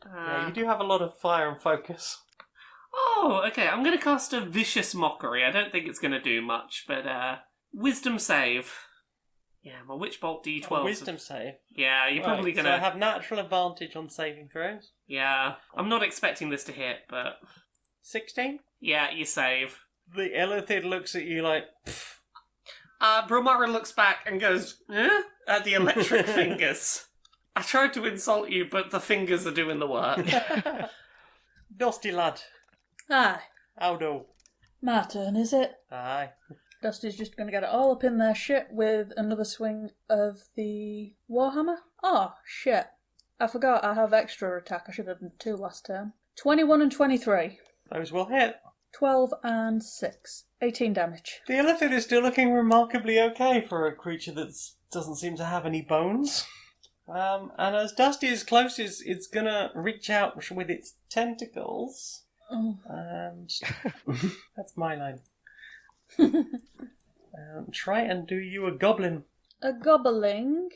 Yeah, you do have a lot of fire and focus. Oh, okay. I'm going to cast a Vicious Mockery. I don't think it's going to do much, but Wisdom save. Yeah, my Witch Bolt D12. Wisdom save. Yeah, you're probably going to... So I have natural advantage on saving throws. Yeah, I'm not expecting this to hit, but... 16? Yeah, you save. The Illithid looks at you like... Pfft. Brilmara looks back and goes, eh? At the electric fingers. I tried to insult you, but the fingers are doing the work. Dusty lad. Aye. How do? My turn, is it? Aye. Dusty's just going to get it all up in their shit with another swing of the Warhammer. Oh, shit. I forgot I have extra attack. I should have done 2 last turn. 21 and 23. Those will hit. 12 and 6. 18 damage. The Illithid is still looking remarkably okay for a creature that doesn't seem to have any bones. And as Dusty is close, it's going to reach out with its tentacles. Oh. And that's my line. Try and do you a goblin. A gobbling?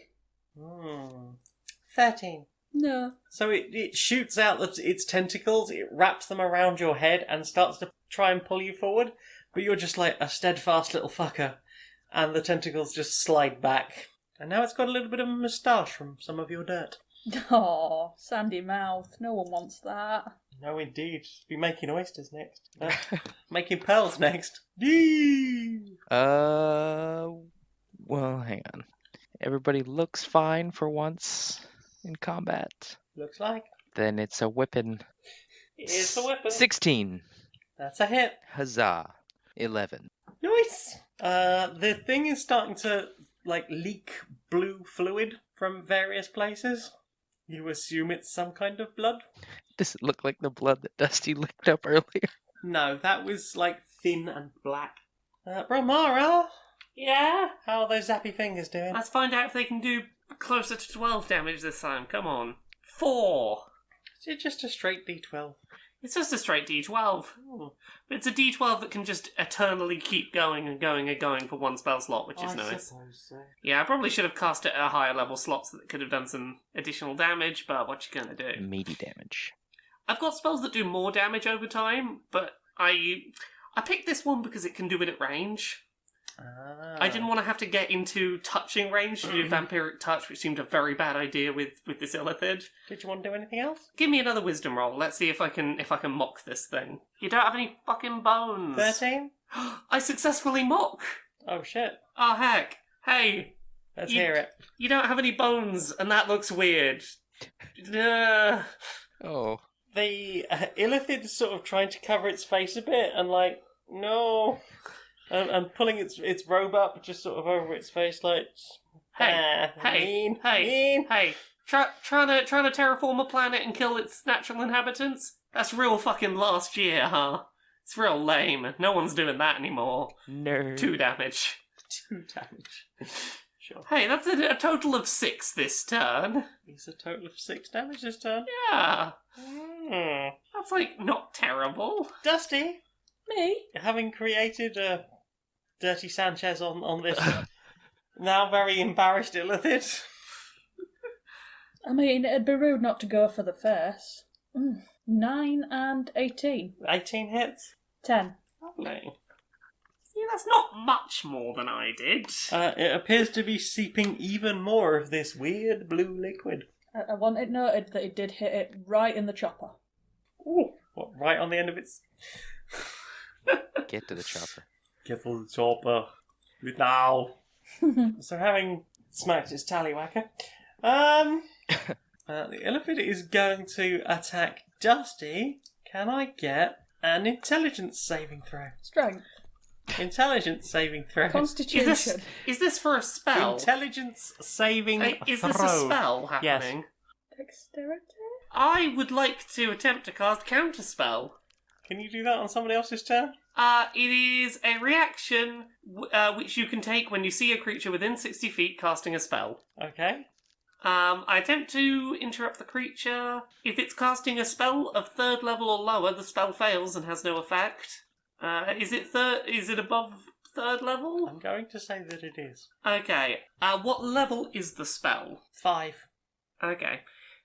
13. No. So it shoots out its tentacles, it wraps them around your head and starts to try and pull you forward, but you're just like a steadfast little fucker, and the tentacles just slide back. And now it's got a little bit of a moustache from some of your dirt. Oh, sandy mouth. No one wants that. No, indeed. Be making oysters next. Making pearls next. Yee! Well, hang on. Everybody looks fine for once in combat. Looks like. Then it's a weapon. It's a weapon. 16. That's a hit. Huzzah. 11. Nice! The thing is starting to, leak blue fluid from various places. You assume it's some kind of blood? Does it look like the blood that Dusty licked up earlier? No, that was, thin and black. Brilmara! Yeah? How are those zappy fingers doing? Let's find out if they can do closer to 12 damage this time. Come on. 4. Is it just a straight D12? It's just a straight D12. But it's a D12 that can just eternally keep going and going and going for one spell slot, which is nice. Suppose so. Yeah, I probably should have cast it at a higher level slot so that it could have done some additional damage, but what you gonna do? Meaty damage. I've got spells that do more damage over time, but I picked this one because it can do it at range. I didn't want to have to get into touching range to do vampiric touch, which seemed a very bad idea with this illithid. Did you want to do anything else? Give me another wisdom roll. Let's see if I can mock this thing. You don't have any fucking bones. 13? I successfully mock. Oh shit. Oh heck. Hey. Let's hear it. You don't have any bones, and that looks weird. Oh. The illithid's sort of trying to cover its face a bit and like, no. And pulling its robe up just sort of over its face like, Hey. mean. Trying to terraform a planet and kill its natural inhabitants? That's real fucking last year, huh? It's real lame. No one's doing that anymore. Nerd. 2 damage. 2 damage. Sure. Hey, that's a total of 6 this turn. It's a total of 6 damage this turn. Yeah. Mm. That's, like, not terrible. Dusty, Me? having created a Dirty Sanchez on this now very embarrassed illithid. I mean, it'd be rude not to go for the face. 9 and 18. 18 hits. 10. Lovely. See, that's not much more than I did. It appears to be seeping even more of this weird blue liquid. I want it noted that it did hit it right in the chopper. Ooh. What, right on the end of its... Get to the chopper. Get to the chopper. Now. So having smacked its tallywhacker, the elephant is going to attack Dusty. Can I get an intelligence saving throw? Strength. Intelligence saving throw. Constitution. Is this for a spell? Intelligence saving Is throw. this a spell happening? Dexterity? I would like to attempt to cast Counterspell. Can you do that on somebody else's turn? It is a reaction which you can take when you see a creature within 60 feet casting a spell. Okay. I attempt to interrupt the creature. If it's casting a spell of 3rd level or lower, the spell fails and has no effect. Is it above 3rd level? I'm going to say that it is. Okay. What level is the spell? 5. Okay.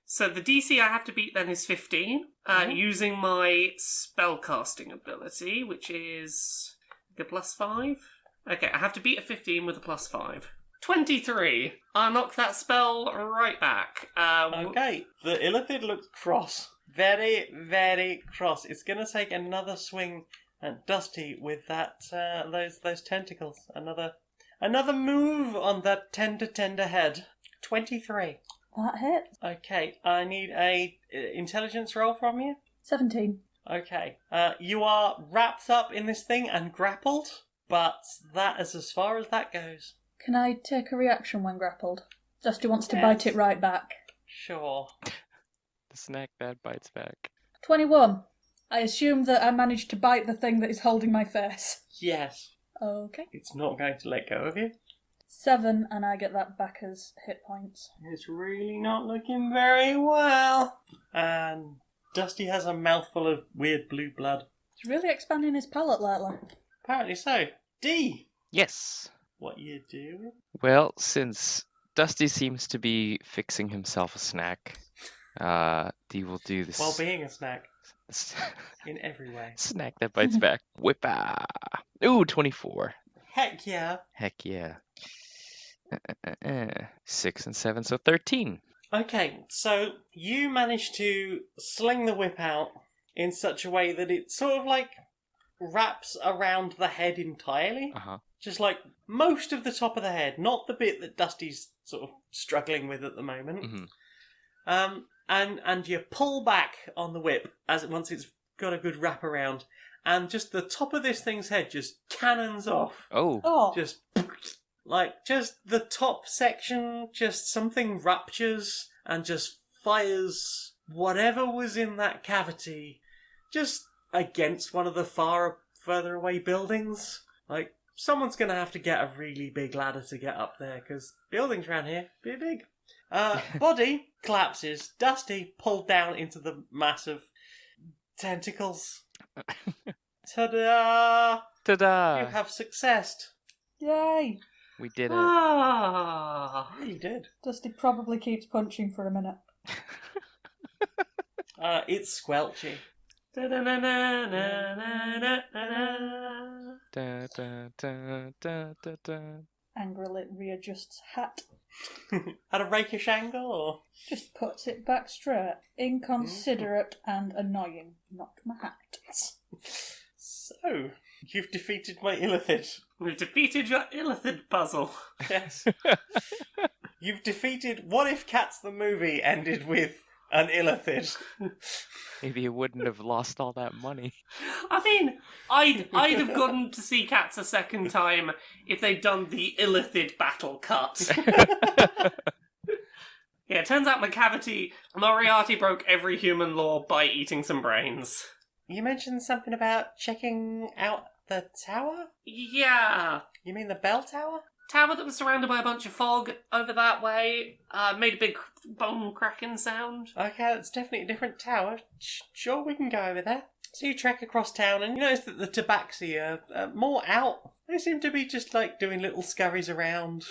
So the DC I have to beat then is 15, using my spellcasting ability, which is a +5. Okay, I have to beat a 15 with a +5. 23. I'll knock that spell right back. Okay, the illithid looks cross. Very, very cross. It's going to take another swing at Dusty with that those tentacles. Another move on that tender head. 23. That hit. Okay, I need a intelligence roll from you. 17. Okay, you are wrapped up in this thing and grappled, but that is as far as that goes. Can I take a reaction when grappled? Dusty wants to bite it right back. Sure. The snack that bites back. 21. I assume that I managed to bite the thing that is holding my face. Yes. Okay. It's not going to let go of you. 7, and I get that back as hit points. It's really not looking very well. And Dusty has a mouthful of weird blue blood. He's really expanding his palate lately. Apparently so. D! Yes. What you do? Well, since Dusty seems to be fixing himself a snack, D will do this. While being a snack. In every way. Snack that bites back. Whippa! Ooh, 24. Heck yeah. Heck yeah. 6 and 7, so 13. Okay, so you managed to sling the whip out in such a way that it sort of like wraps around the head entirely. Uh-huh. Just like most of the top of the head, not the bit that Dusty's sort of struggling with at the moment. Mm-hmm. And you pull back on the whip once it's got a good wrap around, and just the top of this thing's head just cannons off. Oh. Just the top section, just something ruptures and just fires whatever was in that cavity just against one of the further away buildings. Like, someone's going to have to get a really big ladder to get up there, because buildings around here be big. Body collapses. Dusty pulled down into the mass of tentacles. Ta-da! Ta-da! You have successed. Yay! We did it. Ah. You really did. Dusty probably keeps punching for a minute. It's squelchy. Da, da, da, da, da, da. Angrily readjusts hat. At a rakish angle, or? Just puts it back straight. Inconsiderate and annoying. Not my hat. So, you've defeated my illithid. We've defeated your illithid puzzle. Yes. You've defeated What If Cats the movie ended with an illithid. Maybe you wouldn't have lost all that money. I mean, I'd have gotten to see Cats a second time if they'd done the illithid battle cut. Yeah, it turns out Moriarty broke every human law by eating some brains. You mentioned something about checking out the tower? Yeah. You mean the bell tower? Tower that was surrounded by a bunch of fog over that way, made a big bone cracking sound. Okay, that's definitely a different tower. Sure, we can go over there. So you trek across town and you notice that the tabaxi are more out. They seem to be just like doing little scurries around,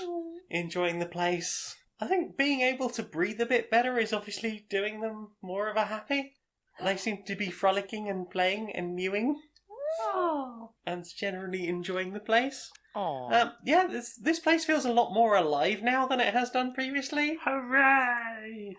enjoying the place. I think being able to breathe a bit better is obviously doing them more of a happy. They seem to be frolicking and playing and mewing. Oh. And generally enjoying the place. Aww. Yeah, this place feels a lot more alive now than it has done previously. Hooray!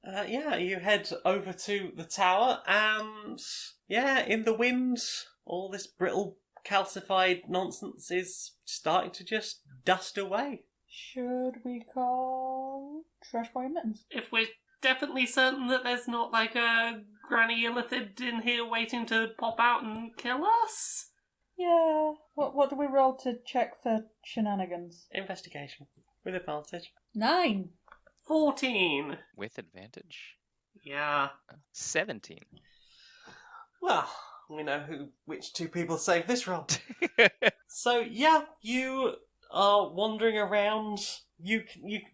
Yeah, you head over to the tower, and yeah, in the wind, all this brittle, calcified nonsense is starting to just dust away. Should we call Trash Boy and Mittens? If we're definitely certain that there's not like a granny illithid in here waiting to pop out and kill us? Yeah. What do we roll to check for shenanigans? Investigation with advantage. 9. 14. With advantage. Yeah. 17. Well, we know which two people saved this roll. So yeah, you are wandering around. You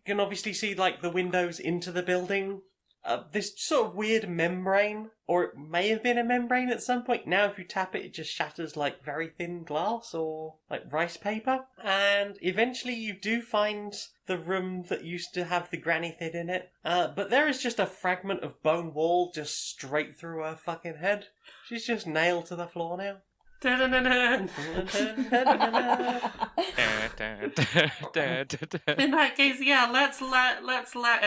can obviously see like the windows into the building. This sort of weird membrane, or it may have been a membrane at some point. Now if you tap it, it just shatters like very thin glass or like rice paper. And eventually you do find the room that used to have the granny thid in it. But there is just a fragment of bone wall just straight through her fucking head. She's just nailed to the floor now. Dun-dun-dun-dun. In that case, yeah, let's let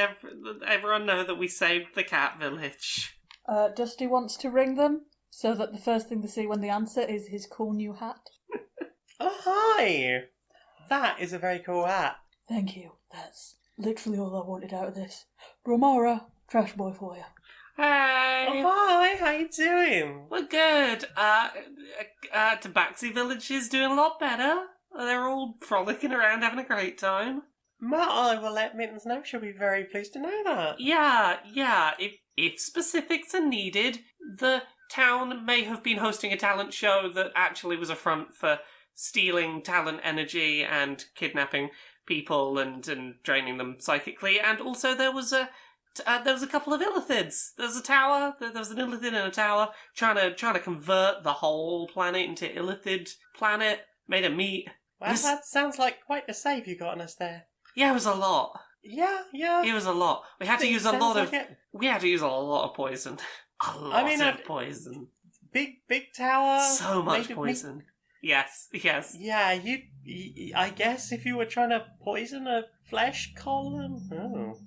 everyone know that we saved the cat village. Dusty wants to ring them so that the first thing they see when they answer is his cool new hat. Oh, hi! That is a very cool hat. Thank you. That's literally all I wanted out of this. Brilmara, Trash Boy for you. Hey! Oh, hi! How you doing? We're good. Tabaxi Village is doing a lot better. They're all frolicking around, having a great time. I will let Mittens know. She'll be very pleased to know that. Yeah. If specifics are needed, the town may have been hosting a talent show that actually was a front for stealing talent energy and kidnapping people and draining them psychically. And also there was a couple of illithids. There's a tower. There was an illithid in a tower trying to convert the whole planet into illithid planet. Made a meet. Well, that sounds like quite the save you got on us there. Yeah, it was a lot. Yeah. It was a lot. We had to use a lot of. It. We had to use a lot of poison. A lot of poison. Big tower. So much poison. Yes. Yeah, I guess if you were trying to poison a flesh column. Oh.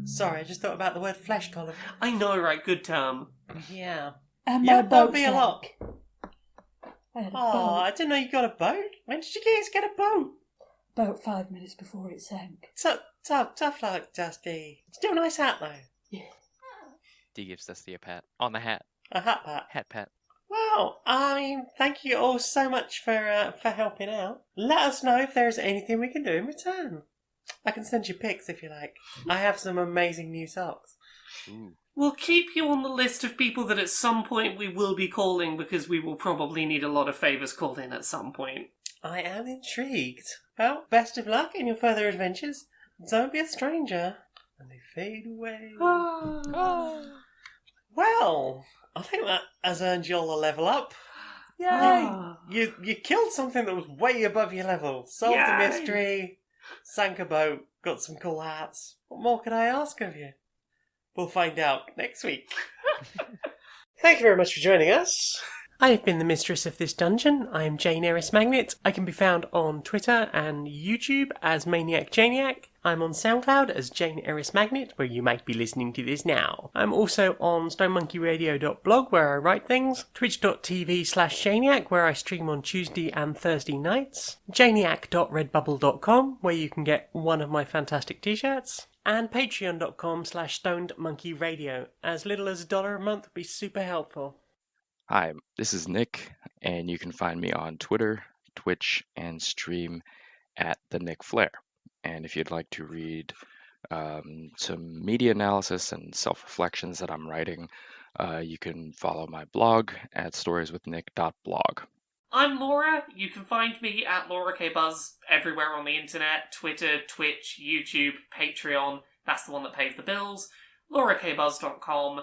Sorry, I just thought about the word flesh column. I know, right? Good term. Yeah. And Yeah, my that'd boat be a lot. sank. I had a Oh, boat. I didn't know you got a boat. When did you guys get a boat? About 5 minutes before it sank. Tough luck, Dusty. Still a nice hat, though. Yeah. D gives Dusty a pat. On the hat. A hat pat. Hat pat. Well, I mean, thank you all so much for helping out. Let us know if there's anything we can do in return. I can send you pics if you like. I have some amazing new socks. Ooh. We'll keep you on the list of people that at some point we will be calling because we will probably need a lot of favours called in at some point. I am intrigued. Well, best of luck in your further adventures. Don't be a stranger. And they fade away. Well, I think that has earned you all a level up. Yay! You killed something that was way above your level. Solved a Yay! mystery. Sank a boat. Got some cool hats. What more could I ask of you? We'll find out next week. Thank you very much for joining us. I have been the mistress of this dungeon. I am Jane Aerith Magnet. I can be found on Twitter and YouTube as Maniac Janiac. I'm on SoundCloud as Jane Aerith Magnet, where you might be listening to this now. I'm also on stonemonkeyradio.blog, where I write things, twitch.tv/Janiac, where I stream on Tuesday and Thursday nights, janiac.redbubble.com, where you can get one of my fantastic t-shirts, and patreon.com/stonedmonkeyradio. As little as $1 a month would be super helpful. Hi, this is Nick, and you can find me on Twitter, Twitch, and stream at the Nick Flair. And if you'd like to read some media analysis and self-reflections that I'm writing, you can follow my blog at storieswithnick.blog. I'm Laura. You can find me at Laura K. Buzz everywhere on the internet. Twitter, Twitch, YouTube, Patreon. That's the one that pays the bills. laurakbuzz.com.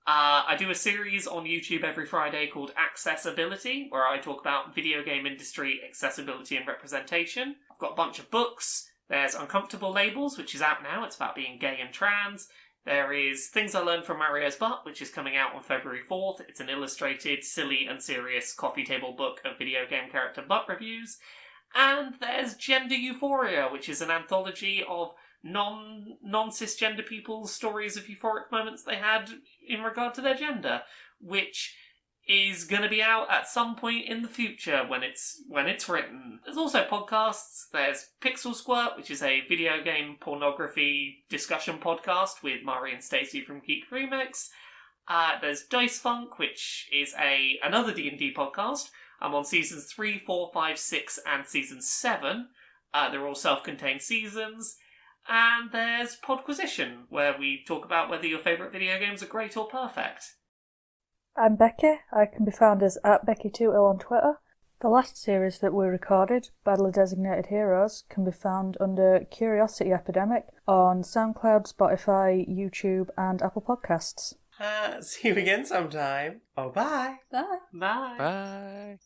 I do a series on YouTube every Friday called Accessibility, where I talk about video game industry accessibility and representation. I've got a bunch of books. There's Uncomfortable Labels, which is out now. It's about being gay and trans. There is Things I Learned from Mario's Butt, which is coming out on February 4th. It's an illustrated, silly and serious coffee table book of video game character butt reviews. And there's Gender Euphoria, which is an anthology of non-cisgender people's stories of euphoric moments they had in regard to their gender, which is going to be out at some point in the future when it's written. There's also podcasts. There's Pixel Squirt, which is a video game pornography discussion podcast with Mari and Stacey from Geek Remix. There's Dice Funk, which is another D&D podcast. I'm on seasons 3, 4, 5, 6, and season 7. They're all self-contained seasons. And there's Podquisition, where we talk about whether your favourite video games are great or perfect. I'm Becky. I can be found as @Becky2ill on Twitter. The last series that we recorded, Badly Designated Heroes, can be found under Curiosity Epidemic on SoundCloud, Spotify, YouTube, and Apple Podcasts. See you again sometime. Oh, bye. Bye. Bye. Bye.